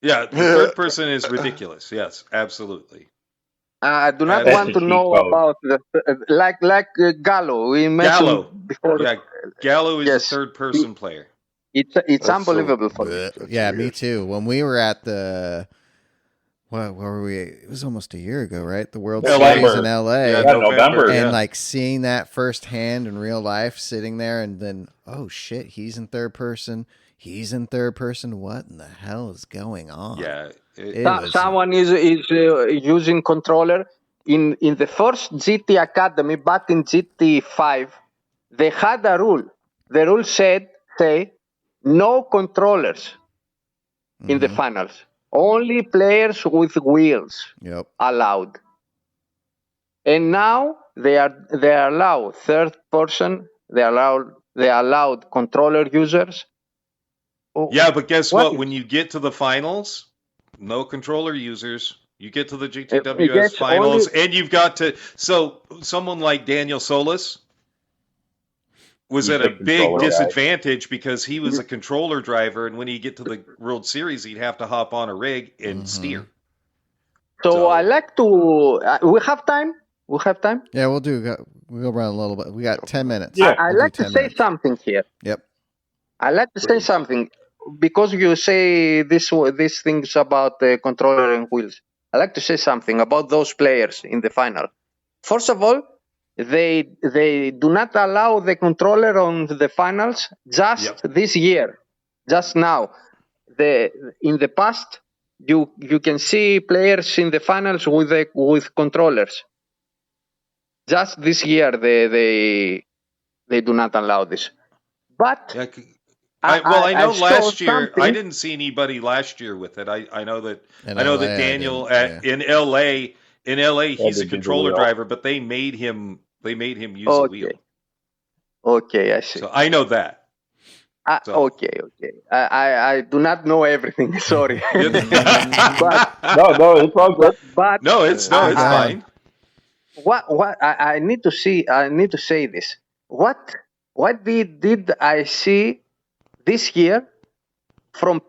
Yeah, the third person is ridiculous. Yes, absolutely. I do not That's want a to cheat know code. about like Gallo. We mentioned Gallo. before. Yeah, Gallo is Yes. a third person player. It's That's unbelievable so- for me. That's Yeah, me weird. too. When we were at the where were we? It was almost a year ago, right? The World November. Series in LA. Yeah, November. And yeah. like seeing that firsthand in real life, sitting there, and then, oh shit, he's in third person. He's in third person. What in the hell is going on? Yeah. It was- Someone is using controller in the first GT Academy back in GT5. They had a rule. The rule say no controllers in the Mhm. finals. Only players with wheels Yep. allowed. And now they allow third person. They allowed controller users. Oh, Yeah, but guess What what? is- When you get to the finals, no controller users. You get to the It GTWS gets finals, only- and you've got to. So someone like Daniel Solis was He's at the a big controller guy. disadvantage because he was a controller driver, and when he get to the World Series, he'd have to hop on a rig and steer. So I like to. We have time. We have time. Yeah, we'll go run a little bit. We got 10 minutes. Yeah. I We'll do like to 10 say minutes. something here. Yep. I like to say something because you say these things about the controller and wheels. I like to say something about those players in the final. First of all, they do not allow the controller on the finals just this year, just now. In the past, you can see players in the finals with controllers. Just this year, they do not allow this. But Yeah, I know saw last year something- I didn't see anybody last year with it. I know that In I know LA, that I Daniel didn't, in LA he's they a did controller really well. driver, but they made him use a wheel. Okay, I see. So I know that. So- Okay. I do not know everything. Sorry. but No, it's all good. but No, it's fine. what I need to see. I need to say this. What did I see this year from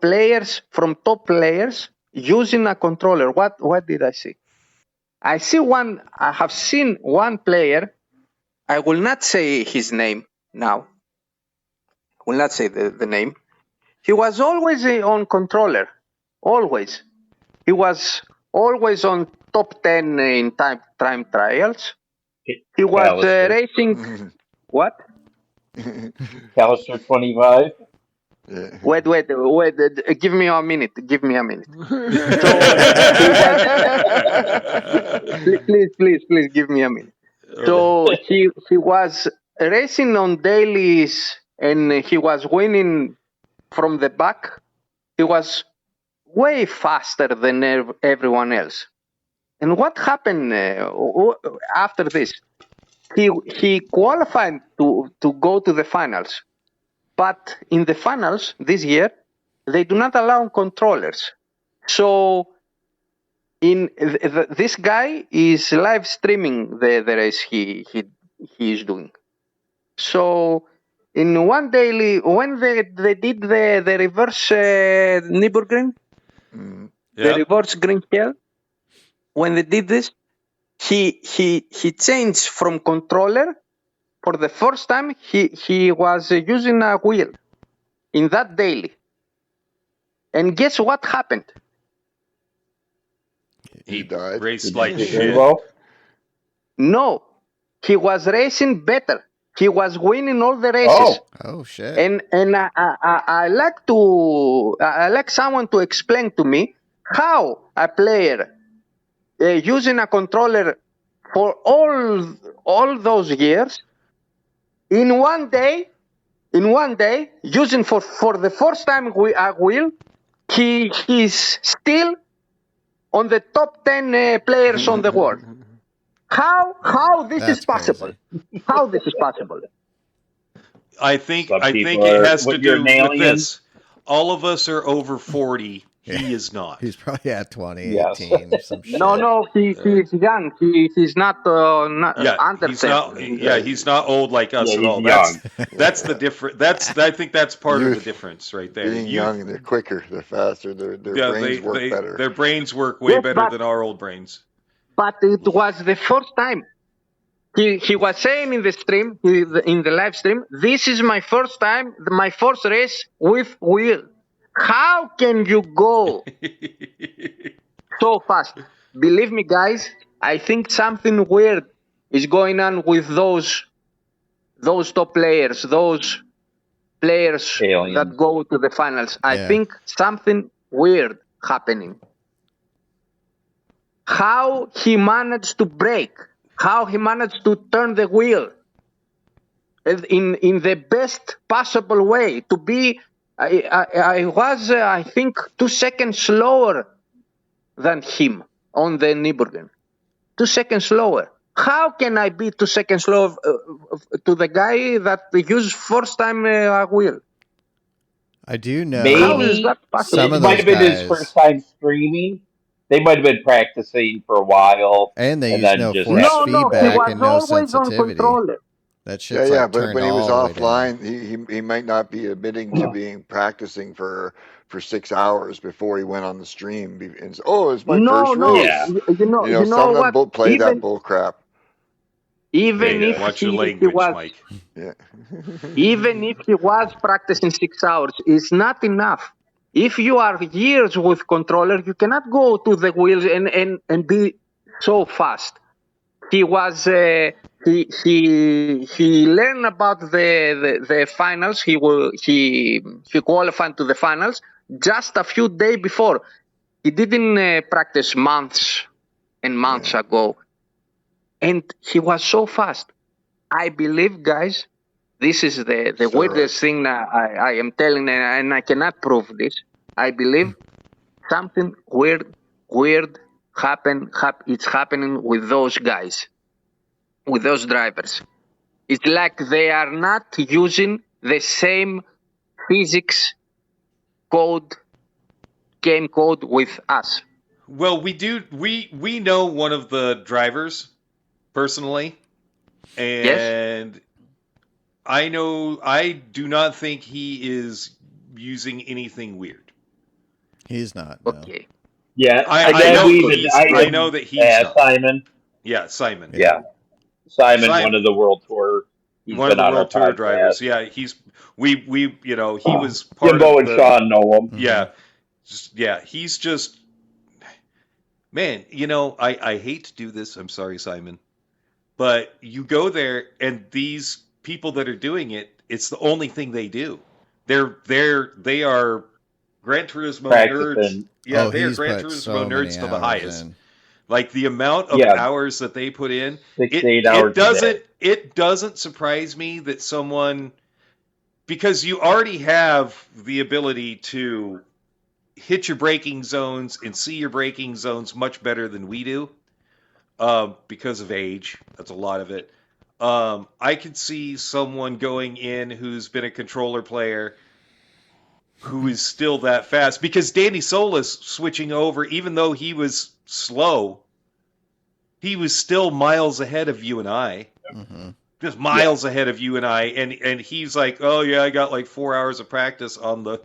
top players using a controller? What did I see? I have seen one player. I will not say his name now. I will not say the name. He was always on controller. Always. He was always on top 10 in time trials. He was Alistair. racing. What? Callister 25. Yeah. Wait. Give me a minute. Please, give me a minute. So he was racing on dailies and he was winning from the back. He was way faster than everyone else. And what happened after this? He qualified to go to the finals. But in the finals this year, they do not allow controllers. So this guy is live streaming the race he is doing. So in one daily, when they did the reverse Nürburgring, the reverse green hell, when they did this, he changed from controller. For the first time, he was using a wheel in that daily. And guess what happened? He died. raced like shit. Well, No, he was racing better. He was winning all the races. Oh shit. And I like someone to explain to me how a player using a controller for all those years in one day using for the first time a wheel, he's still on the top 10 players on the world. How this That's is possible? crazy. How this is possible? I think Some people it are- has to what, you're do an with alien? this. All of us are over 40. He is not. He's probably at 20, Yes. 18, or some shit. No, he's young. He's not under He's not. 30. Yeah, he's not old like us Yeah, at he's all. young. That's the difference. I think that's part of the Youth. difference right there. Being Youth- young, they're quicker, they're faster, their brains work better. Their brains work way Yes, better but- than our old brains. But it was the first time. He was saying in the stream, in the live stream, this is my first time, my first race with wheel. How can you go so fast? Believe me, guys, I think something weird is going on with those top players, those players Aliens. that go to the finals. I Yeah. think something weird happening. How he managed to brake, how he managed to turn the wheel in the best possible way to be. I was I think 2 seconds slower than him on the Nürburgring. 2 seconds slower. How can I be 2 seconds slower to the guy that used first time a wheel? I do know. Maybe How is that possible? Some it of might those have been his guys- first time streaming. They might have been practicing for a while. And they And use then no just- force No, he feedback was and no always on sensitivity. controller. That shit's Yeah, like but turned when he was all the way down. offline, he might not be admitting to being practicing for 6 hours before he went on the stream. And so, oh, it's my No, first no. race. Yeah. You know some of them what? play that bull crap. Even Hey, if watch your he language, was, Mike. Yeah. even if he was practicing 6 hours, it's not enough. If you are years with controller, you cannot go to the wheels and be so fast. He was he learned about the finals. He qualified to the finals just a few days before. He didn't practice months and months ago, and he was so fast. I believe, guys, this is the weirdest thing that I am telling, and I cannot prove this. I believe something weird it's happening with those guys, with those drivers. It's like they are not using the same physics code, game code with us. Well, we do. We know one of the drivers personally, and I do not think he is using anything weird. He's not. No. Okay. Yeah, I know that he's not. Simon. Yeah, Simon. Yeah. Simon, one of the World Tour. He's One of been the on World our Tour podcast. drivers. Yeah, he was part Jimbo of and Sean know him. Yeah, he's just man. I hate to do this. I'm sorry, Simon, but you go there and these people that are doing it, it's the only thing they do. They are Gran Turismo nerds. Practicing. Yeah, Oh, they are he's Gran put Turismo so many nerds to the hours highest. in. Like the amount of Yeah. hours that they put in, 6 to 8 hours. it doesn't surprise me that someone, because you already have the ability to hit your braking zones and see your braking zones much better than we do, because of age. That's a lot of it. I could see someone going in who's been a controller player who is still that fast, because Danny Solis switching over, even though he was slow, he was still miles ahead of you and I. Mm-hmm. Just miles ahead of you and I, and he's like, oh yeah, I got like 4 hours of practice on the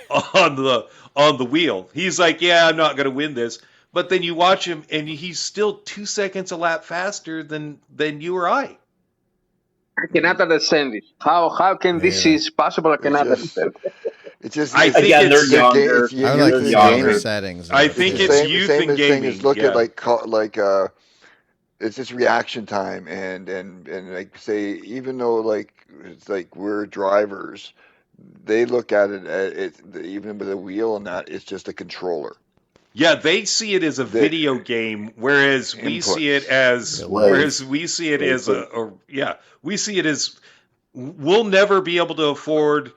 on the wheel. He's like, yeah, I'm not going to win this. But then you watch him, and he's still 2 seconds a lap faster than you or I. I cannot understand it. How can this is possible? I cannot understand. It's just. I think Again, it's they're younger. It's, I would like the younger. gamer settings. I think the it's same, youth same and thing gaming. as look Yeah. at it's just reaction time and like say, even though like it's like we're drivers, they look at it even with a wheel and that, it's just a controller. Yeah, they see it as a video game, whereas we see it as we see it as we see it as we'll never be able to afford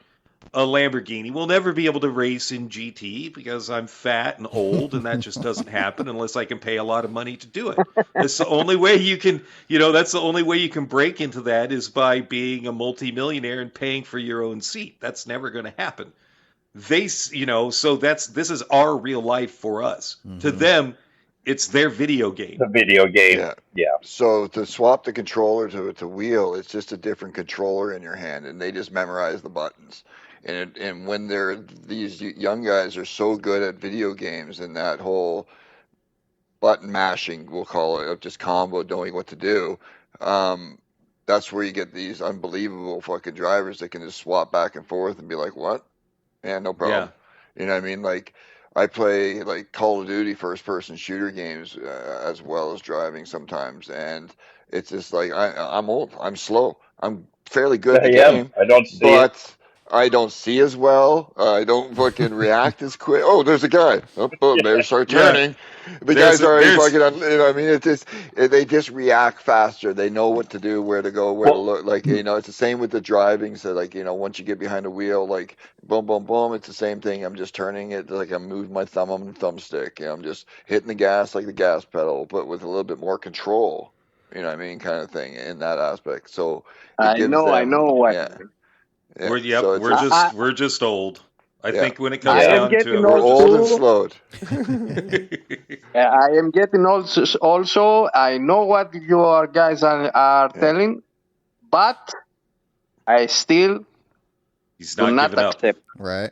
a Lamborghini. We'll never be able to race in GT because I'm fat and old, and that just doesn't happen unless I can pay a lot of money to do it. That's the only way you can, that's the only way you can break into that is by being a multimillionaire and paying for your own seat. That's never going to happen. So this is our real life for us. Mm-hmm. To them, it's their video game. The video game. Yeah. So to swap the controller to wheel, it's just a different controller in your hand, and they just memorize the buttons. And when these young guys are so good at video games and that whole button mashing, we'll call it, of just combo, knowing what to do, that's where you get these unbelievable fucking drivers that can just swap back and forth and be like, what? Yeah, no problem. Yeah. You know what I mean? Like, I play like Call of Duty first-person shooter games as well as driving sometimes, and it's just like I'm old, I'm slow, I'm fairly good at the game. I don't see it. I don't see as well. I don't fucking react as quick. Oh, there's a guy. Oh, they start turning. The guy's already fucking. I mean, it's just they just react faster. They know what to do, where to go, where to look. Like it's the same with the driving. So like once you get behind the wheel, like boom, boom, boom, it's the same thing. I'm just turning it like I'm moving my thumb on the thumbstick. I'm just hitting the gas like the gas pedal, but with a little bit more control. You know what I mean, kind of thing in that aspect. So I know what. Yeah. Yeah, we're just old. I think when it comes down to it, we're old and slowed. I am getting old. Also, I know what your guys are telling, but I still He's do not giving accept. up. Right.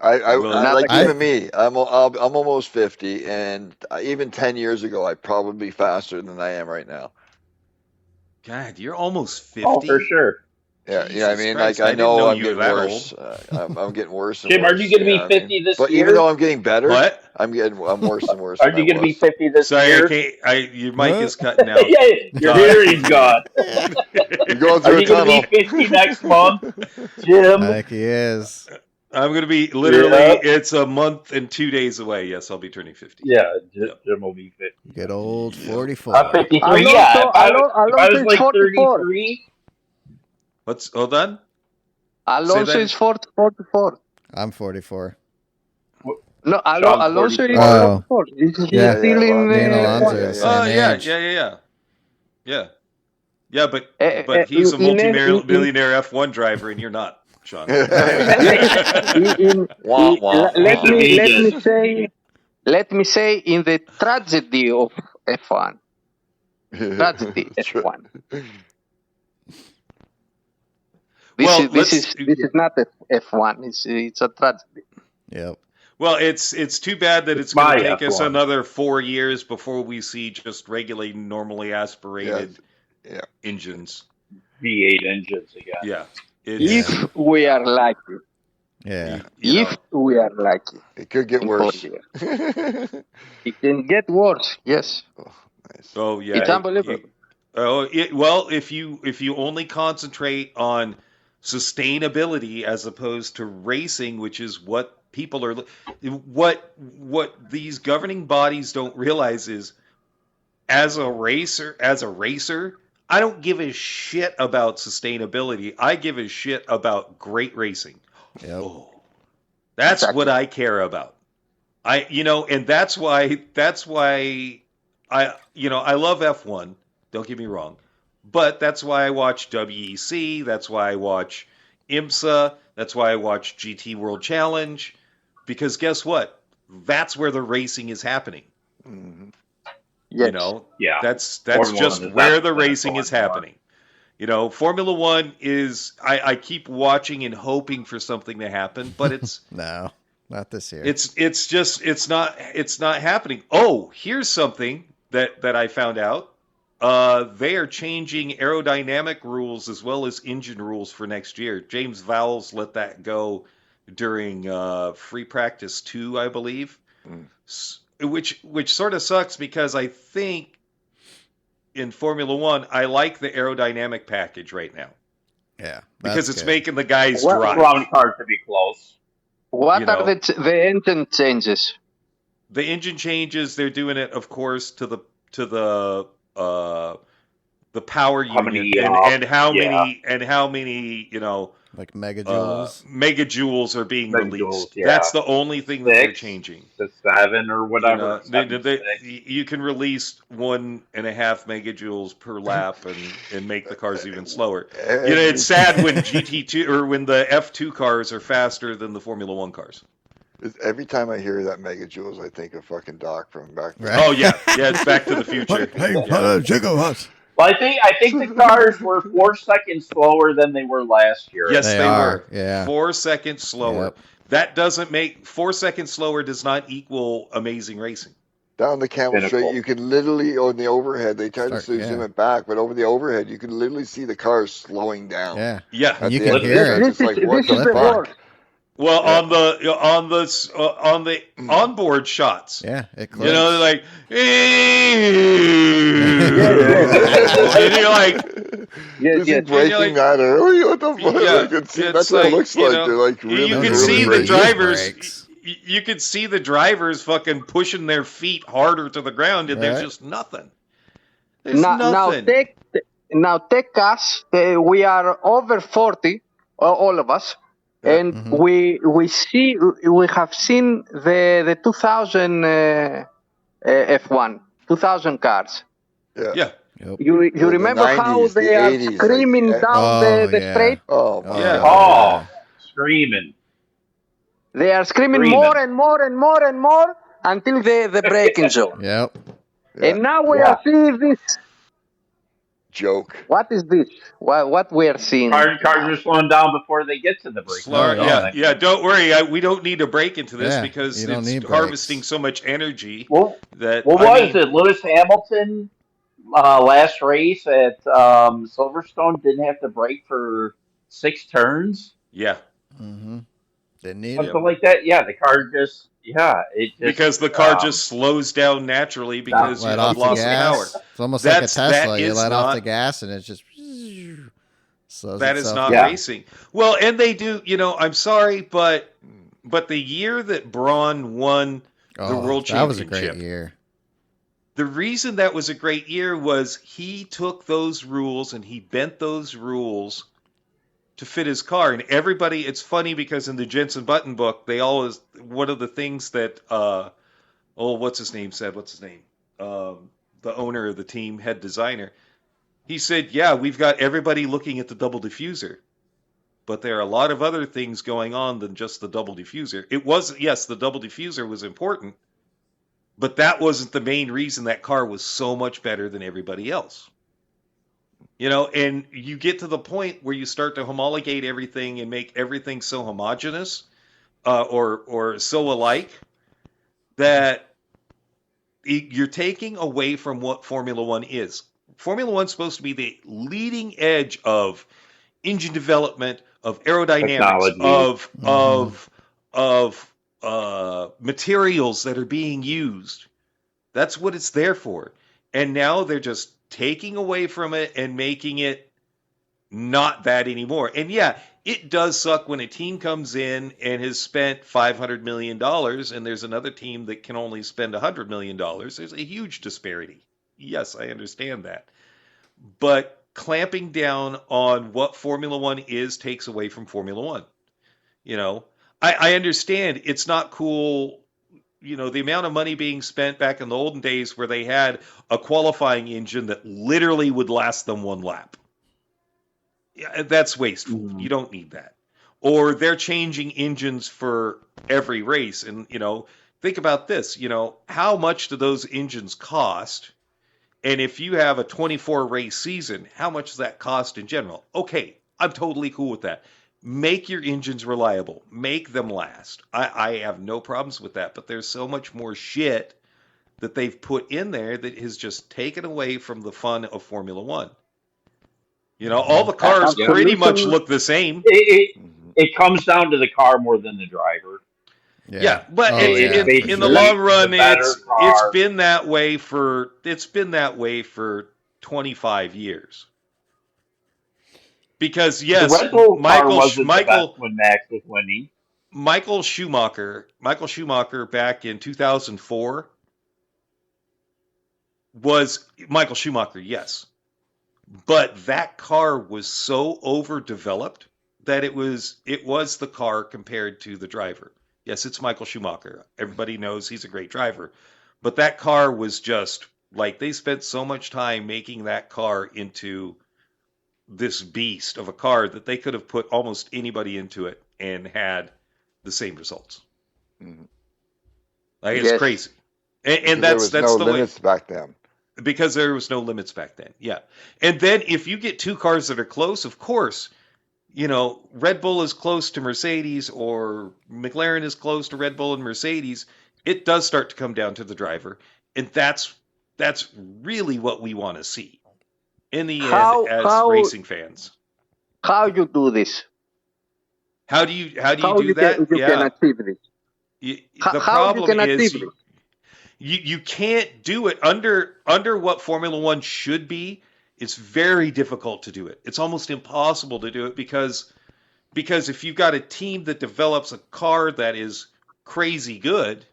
Even me. I'm almost 50, and even 10 years ago, I'd probably be faster than I am right now. God, you're almost 50. Oh, for sure. Yeah, you know what I mean? Christ, like, I know I'm you were getting that worse. I'm getting worse and Jim, worse. are you going to be 50 this year? But even though I'm getting better, What? I'm worse and worse. Are you going to be 50 this year? Sorry, your mic is cutting out. Yeah, your hearing's gone. You're going through Are you going to be 50 next month, Jim? Like he is. I'm going to be it's a month and 2 days away. Yes, I'll be turning 50. Yeah, Jim will be 50. Good old 44. I'm 53. Alonso, If I was like 44. 33. Hold on? Alonso is 44. I'm 44. No, Sean's Alonso is 44. 44. He's still in. Me and Alonso are the same age. Yeah, but he's a multi-millionaire F1 driver, and you're not, Sean. Let me say, in the tragedy of F1. Tragedy F1. This is not F1. It's a tragedy. Yep. Well, it's too bad that it's going to take us another 4 years before we see just regularly, normally aspirated engines. V8 engines again. Yeah. If we are lucky. Yeah. If we are lucky. It could get worse. It can get worse. Yes. Oh, nice. Oh yeah. It's unbelievable. If you only concentrate on sustainability as opposed to racing, which is what people are what these governing bodies don't realize is as a racer I don't give a shit about sustainability. I give a shit about great racing. Yep. That's what I care about. And that's why I love F1. Don't get me wrong. But that's why I watch WEC. That's why I watch IMSA. That's why I watch GT World Challenge. Because guess what? That's where the racing is happening. Mhm. Yes. You know, Yeah. that's Formula just One is where not the the racing Formula is happening. You know, Formula One is. I keep watching and hoping for something to happen, but it's No, not this year. it's not happening. Oh, here's something that I found out. They are changing aerodynamic rules as well as engine rules for next year. James Vowles let that go during free practice 2, I believe. Mm. Which sort of sucks because I think in Formula One I like the aerodynamic package right now Yeah, because that's it's good. making the guys Well, drive. Allowing cars to be close. What You are know. the engine changes? The engine changes. They're doing it, of course, to the power How unit many, and how yeah. many you know Like megajoules. megajoules are being Megajoules, released. yeah. That's the only thing that they're 6 changing. to 7 or You whatever. know, 7 to 6. you can release 1.5 megajoules per lap and make the cars even slower. You know, it's sad when GT2 or when the F2 cars are faster than the Formula One cars. Every time I hear that megajoules, I think of fucking Doc from back then. Right. Oh yeah, it's Back to the Future. Yeah. gigawatts. Well, I think the cars were 4 seconds slower than they were last year. Yes, They they are, were. yeah. 4 seconds slower. Yep. That doesn't make 4 seconds slower does not equal amazing racing. Down the Camel Pinnacle. Straight, you can literally, on the overhead, they try to Start- zoom yeah. it back, but over the overhead, you can literally see the cars slowing down. Yeah. Yeah. At You the can end of hear it. it. It's like, what This is the the fuck? worst. Well, Yeah. on the onboard shots, Yeah, it you know, they're like, yes. and you're like, Yes, Is he yes. breaking like- that early? What the fuck? Yeah, Like, that's it's what like, it looks you like. know, They're like really, you Don't can really see the break. drivers. Brakes. You could see the drivers fucking pushing their feet harder to the ground, and there's Right. just nothing. There's Now nothing. take us. We are over 40, all of us, and Mhm. we have seen the 2000 F1, 2000 cars. Yeah. Yep. You The remember how 90s, the they are 80s, like, screaming down Oh, the yeah. straight? Oh my Yeah. god. Oh, screaming. They are screaming Screaming. more and more and more and more until the braking zone. Yep. Yeah. And now we Yeah. are seeing this. Joke. What is this? What we are seeing? Cars are slowing down before they get to the break. Slower, Oh, yeah, yeah. Don't worry. We don't need to break into this Yeah, because you don't it's need harvesting breaks. so much energy Well, that. what I was mean, it? Lewis Hamilton last race at Silverstone didn't have to brake for 6 turns, Yeah, Mm-hmm. Didn't need it. something like that. Yeah, the car just because the car just slows down naturally because you Let have off the lost the power. gas. It's almost like a That Tesla. You is let off not- the gas and it just slows That is itself not down. racing. Well, and they do. You know, I'm sorry, but the year that Braun won the World That was a Championship, great year. the reason that was a great year was he took those rules and he bent those rules to fit his car. And everybody, it's funny because in the Jensen Button book, they always, one of the things that, what's his name said, the owner of the team, head designer, he said, yeah, we've got everybody looking at the double diffuser, but there are a lot of other things going on than just the double diffuser. It was, yes, the double diffuser was important, but that wasn't the main reason that car was so much better than everybody else. You know, and you get to the point where you start to homologate everything and make everything so homogeneous or so alike that you're taking away from what Formula One is. Formula One's supposed to be the leading edge of engine development, of aerodynamics, Technology. of materials that are being used. That's what it's there for. And now they're just taking away from it and making it not that anymore. And yeah, it does suck when a team comes in and has spent $500 million and there's another team that can only spend $100 million. There's a huge disparity. Yes, I understand that. But clamping down on what Formula One is takes away from Formula One. You know, I understand it's not cool the amount of money being spent back in the olden days where they had a qualifying engine that literally would last them one lap. Yeah, that's wasteful. Mhm. You don't need that. Or they're changing engines for every race. And, think about this, how much do those engines cost? And if you have a 24 race season, how much does that cost in general? Okay, I'm totally cool with that. Make your engines reliable. Make them last. I have no problems with that. But there's so much more shit that they've put in there that has just taken away from the fun of Formula One. All the cars pretty much look the same. It comes down to the car more than the driver. Yeah, but Oh, in the long run, the better it's car. been that way for 25 years. Because yes, the Red Bull car Michael wasn't the best when Max was winning. Michael Schumacher back in 2004 was Michael Schumacher, yes. But that car was so overdeveloped that it was the car compared to the driver. Yes, it's Michael Schumacher. Everybody knows he's a great driver. But that car was just like they spent so much time making that car into this beast of a car that they could have put almost anybody into it and had the same results. Mhm. Like it's crazy. And Because that's there was the no way. limits back then. Because there was no limits back then. Yeah. And then if you get two cars that are close, of course, Red Bull is close to Mercedes or McLaren is close to Red Bull and Mercedes, it does start to come down to the driver. And that's really what we want to see in the end as racing fans. How you do this? How do you do that? You can achieve this? The How you problem can is achieve this? you can't do it under what Formula One should be. It's very difficult to do it. It's almost impossible to do it because if you've got a team that develops a car that is crazy good,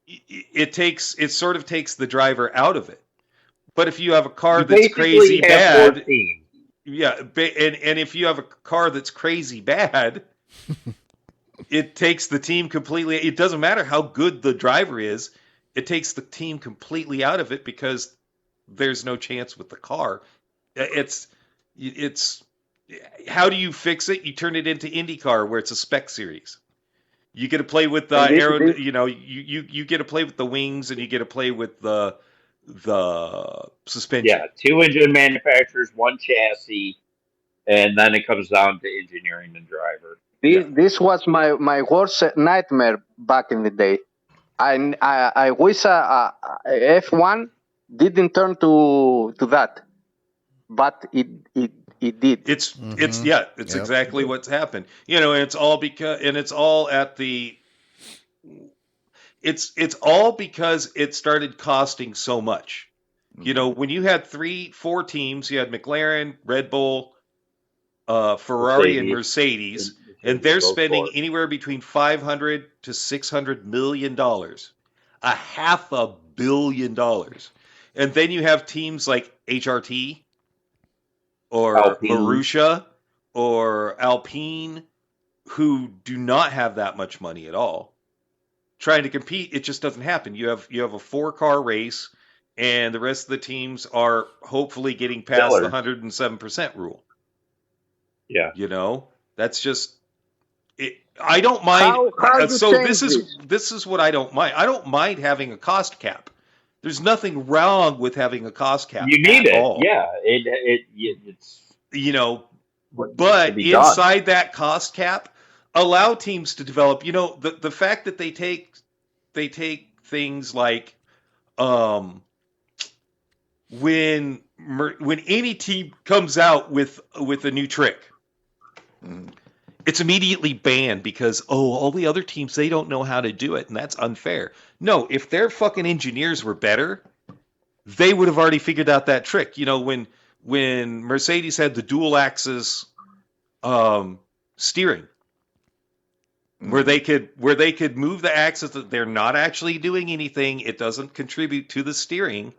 it sort of takes the driver out of it. But if you have a car You that's basically crazy have bad, 14. yeah, and if you have a car that's crazy bad, it takes the team completely. It doesn't matter how good the driver is. It takes the team completely out of it because there's no chance with the car. It's how do you fix it? You turn it into IndyCar where it's a spec series. You get to play with the you get to play with the wings and you get to play with the suspension. Yeah, 2 engine manufacturers, 1 chassis, and then it comes down to engineering and driver. This was my worst nightmare back in the day. I wish F1 didn't turn to that, but it did. It's exactly what's happened. And it's all because it's all because it started costing so much. When you had 3-4 teams, you had McLaren, Red Bull, Ferrari, and Mercedes, and they're spending anywhere between $500 to $600 million, $500 million. And then you have teams like HRT or Marussia or Alpine who do not have that much money at all. Trying to compete, it just doesn't happen. You have a 4-car race, and the rest of the teams are hopefully getting past the 107% rule. Yeah, that's just it. I don't mind. This is what I don't mind. I don't mind having a cost cap. There's nothing wrong with having a cost cap. you need it. All. Yeah, it's but inside that cost cap, allow teams to develop. The fact that they take things like when any team comes out with a new trick, it's immediately banned because all the other teams, they don't know how to do it, and that's unfair. No, if their fucking engineers were better, they would have already figured out that trick. When Mercedes had the dual axis steering, where they could move the axis that they're not actually doing anything, it doesn't contribute to the steering.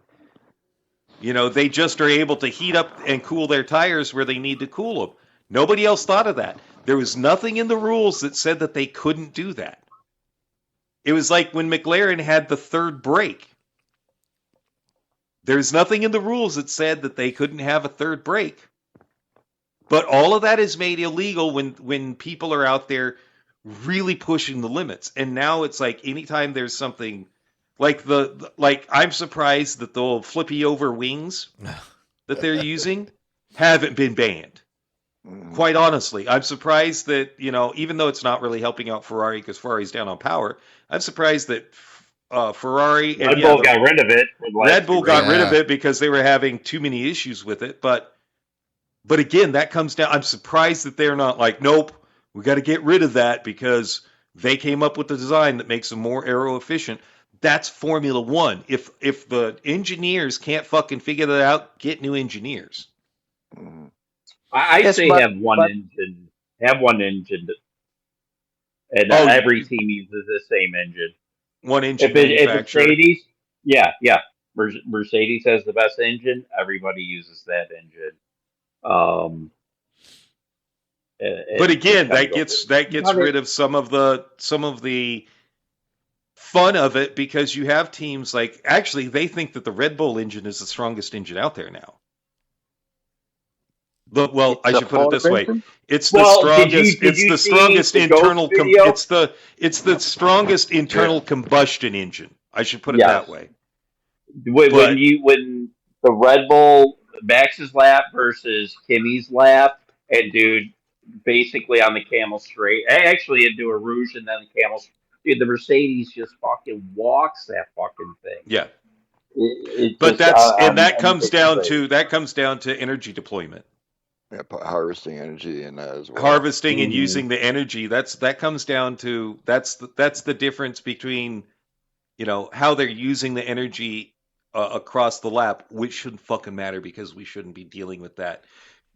They just are able to heat up and cool their tires where they need to cool them. Nobody else thought of that. There was nothing in the rules that said that they couldn't do that. It was like when McLaren had the third brake. There's nothing in the rules that said that they couldn't have a third brake. But all of that is made illegal when people are out there really pushing the limits. And now it's like anytime there's something like I'm surprised that the flippy over wings that they're using haven't been banned. Quite honestly, I'm surprised that, even though it's not really helping out Ferrari because Ferrari's down on power, I'm surprised that Ferrari and Red Bull got rid of it. Red Bull got rid of it because they were having too many issues with it. But again, that comes down. I'm surprised that they're not like, nope, we got to get rid of that because they came up with the design that makes them more aero efficient. That's Formula One. If the engineers can't fucking figure that out, get new engineers. I say have one engine. Have one engine. And every team uses the same engine. One engine if Mercedes, Mercedes has the best engine. Everybody uses that engine. But again, that gets rid of some of the fun of it because you have teams like actually they think that the Red Bull engine is the strongest engine out there now. I should put it this way: it's the strongest. It's the strongest internal. It's the strongest internal combustion engine. I should put it that way. When the Red Bull Max's lap versus Kimi's lap, and dude, basically on the Camel Straight, actually into a Rouge and then the Camel. Dude, the Mercedes just fucking walks that fucking thing. Yeah, but that comes down to energy deployment. Yeah, harvesting energy in that as well. Harvesting and using the energy. That comes down to that's the difference between how they're using the energy across the lap, which shouldn't fucking matter because we shouldn't be dealing with that.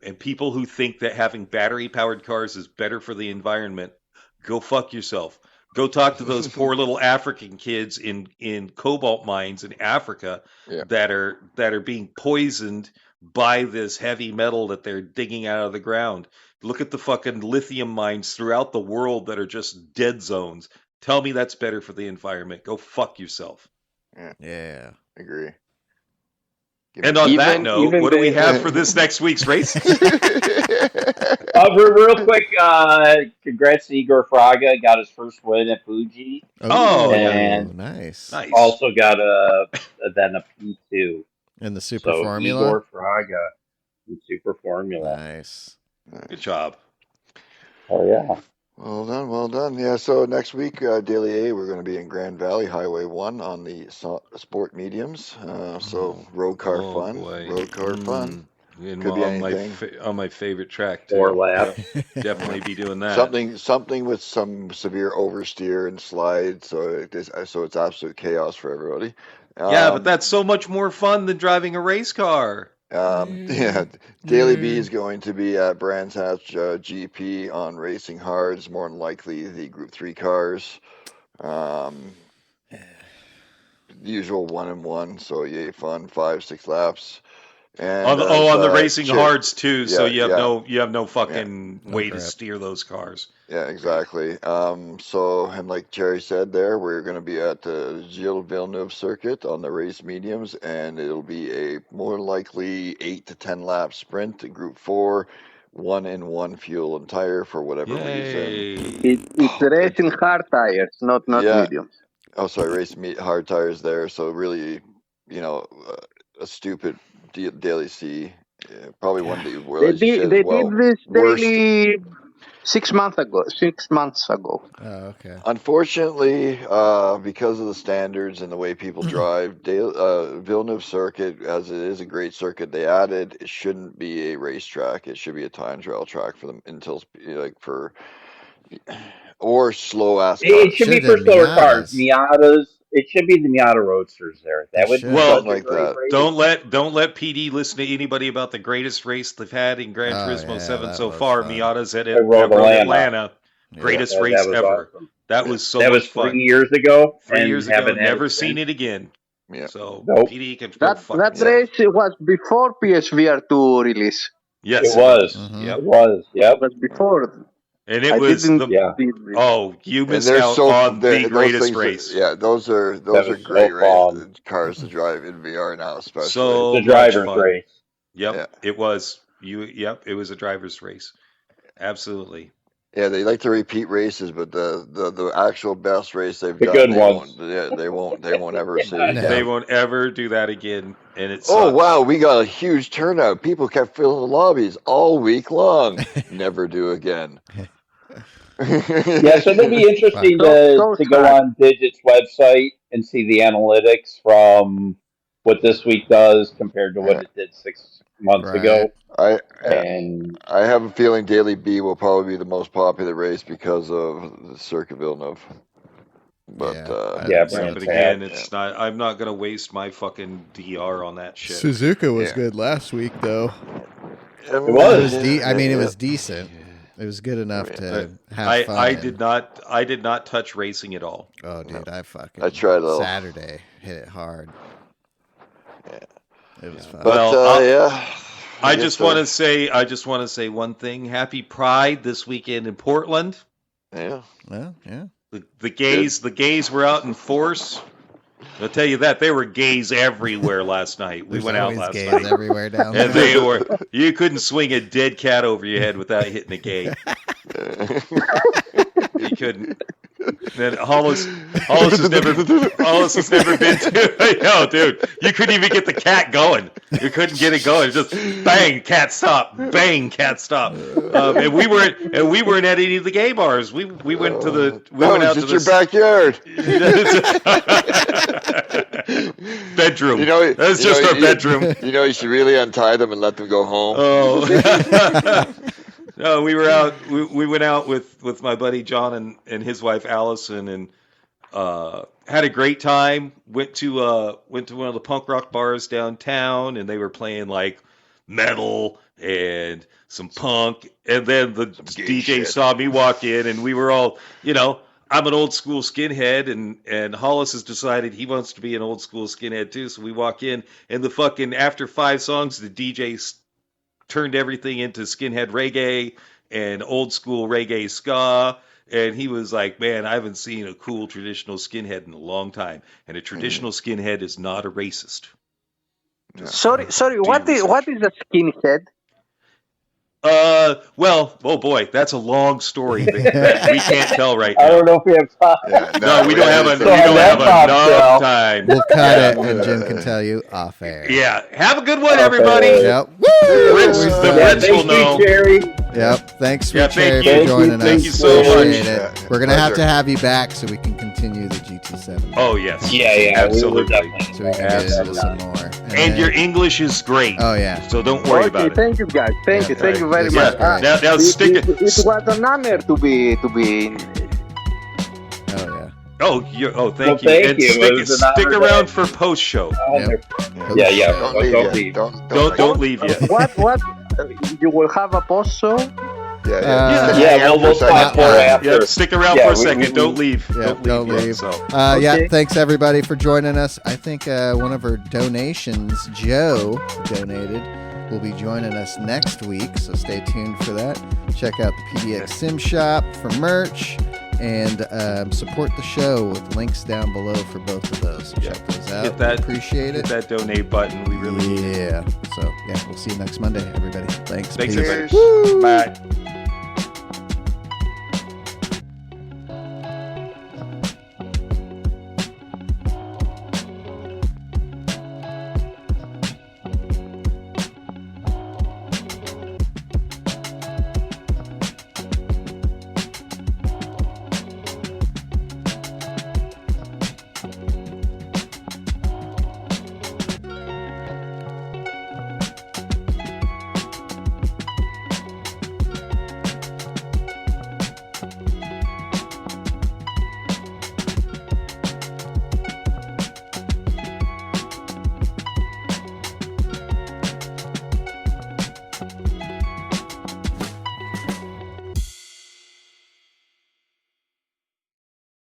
And people who think that having battery powered cars is better for the environment, go fuck yourself. Go talk to those poor little African kids in cobalt mines in Africa that are being poisoned by this heavy metal that they're digging out of the ground. Look at the fucking lithium mines throughout the world that are just dead zones. Tell me that's better for the environment. Go fuck yourself. Yeah. Agree. And on that note, what do we have for this next week's race? Real quick, congrats to Igor Fraga. Got his first win at Fuji. And nice. Also got a P2. In the Super Formula? Igor Fraga in Super Formula. Nice. Good job. Oh, yeah. Well done. Yeah, so next week, Daily A, we're going to be in Grand Valley, Highway 1 on the sport mediums. So road car fun. Boy. Road car fun. And Could be anything. on my favorite track, too. 4 lap. Definitely be doing that. Something with some severe oversteer and slide, so it's absolute chaos for everybody. Yeah, but that's so much more fun than driving a race car. Daily B is going to be at Brands Hatch GP on Racing Hards, more than likely the Group 3 cars. The usual 1-1, so yay fun, 5-6 laps. And on the Racing Hards too, so you have no fucking way to steer those cars. Yeah, exactly. And like Jerry said there, we're going to be at the Gilles Villeneuve circuit on the race mediums, and it'll be a more likely 8 to 10 lap sprint to Group 4, 1-in-1 fuel and tire for whatever reason. It's racing hard tires, not mediums. Oh, sorry, hard tires there. So really, a stupid Daily C. Probably one that you realize They did this daily 6 months ago. 6 months ago. Oh, okay. Unfortunately, because of the standards and the way people drive, Villeneuve Circuit, as it is a great circuit, they added it shouldn't be a racetrack. It should be a time trial track for them or slow ass cars. It should be for slower cars. Miatas. It should be the Miata Roadsters there. That would be like that. Race. Don't let PD listen to anybody about the greatest race they've had in Gran Turismo 7 so far. Fun. Miata's at Atlanta. Greatest race ever. Awesome. That was so that much was fun. 3 years ago. 3 years ago, never seen it. it again. Yeah. So Nope. PD can That race was before PSVR 2 release. Yes, It was. Mhm. Yep. It was. Yep. It was before. And it I was didn't Yeah. see this. oh, you And missed they're out so on they're- the those greatest things are- race. yeah, those are That was great so fun. cars to drive in VR now, especially. So The much driver's fun. race. Yep, Yeah. it was. Yep, it was a driver's race. Absolutely. Yeah, they like to repeat races, but the actual best race they've The done, good they ones. won't. Yeah, they won't ever see. No. They won't ever do that again, and it Oh sucks. wow, we got a huge turnout. People kept filling the lobbies all week long. Never do again. Yeah, so it'll be interesting So to go sad. on Digit's website and see the analytics from what this week does compared to what it did 6 months Right. ago. I And I have a feeling Daily B will probably be the most popular race because of the Circuit Villeneuve. But Yeah, Yeah, so- But Brandon. again, it's not. I'm not gonna waste my fucking DR on that shit. Suzuka was Yeah. good last week, though. It It was. was I mean, it was decent. It was good enough to have fun. I did not. I did not touch racing at all. Oh, dude, I fucking. I tried a little. Saturday hit it hard. It was fun. But Well, yeah. I guess just so. want to say. I just want to say one thing. Happy Pride this weekend in Portland. Yeah. Well, yeah. The gays were out in force. I'll tell you that they were gays everywhere last night. We There's went out always last gays night, everywhere down and there. they were. You couldn't swing a dead cat over your head without hitting a gay. You couldn't. Then Hollis has never been to. No, dude, you couldn't even get the cat going. You couldn't get it going. Just bang, cat stop, bang, cat stop. And we weren't at any of the gay bars. We went to the. We No, went out it's to just the your backyard. bedroom. You know, That's you just know, our bedroom. You know, you should really untie them and let them go home. Oh. No, we were out. We went out with my buddy John and his wife Allison, and had a great time. Went to one of the punk rock bars downtown, and they were playing like metal and some punk. And then the DJ shit. saw me walk in, and we were all, I'm an old school skinhead, and Hollis has decided he wants to be an old school skinhead too. So we walk in, and the fucking after 5 songs, the DJ turned everything into skinhead reggae and old school reggae ska. And he was like, man, I haven't seen a cool traditional skinhead in a long time. And a traditional skinhead is not a racist. Sorry. What is research. a skinhead? Well, oh boy, that's a long story that we can't tell right I now. don't know if we have time. Yeah, No, we don't have So on that bombshell- enough time. We'll cut it, and Jim can tell you off air. Yeah, have a good one, everybody. Yep. Rich, the Yeah, Rich will thank know. you, Jerry. Yep. Thanks, Yeah, SweetCherry, thank you. for joining Thank us. you so Appreciate much. it. Yeah, We're gonna have to pleasure. have you back so we can continue the GT7. Oh yes, Yeah, absolutely. We were definitely So we can get into Absolutely. some more. And then- your English is great, Oh yeah. so don't worry Okay, about it. thank you guys. Thank you very Yeah, much. great. Now stick it. It was an honor to be. Oh Oh, thank Well, you. thank And you. It was an stick honor around to- for post show. yeah. Yeah, yeah. Don't Don't leave yet. leave. Don't leave yet. What? You will have a post show? Yeah, Uh, yeah. Yeah, Hang out we'll for a talk second. more after. Yeah, stick around Yeah, for a we- second. we- Don't leave. Yeah, don't yet, leave. So. Yeah, Okay. thanks everybody for joining us. I think one of our donations, Joe, donated, will be joining us next week, so stay tuned for that. Check out the PDX Sim Shop for merch, and support the show with links down below for both of those. So Yeah. check those out. Hit that- We appreciate Hit it. that donate button. We really need it. Yeah. So yeah, we'll see you next Monday, everybody. Thanks. Thanks, Peace. everybody. Cheers. Bye.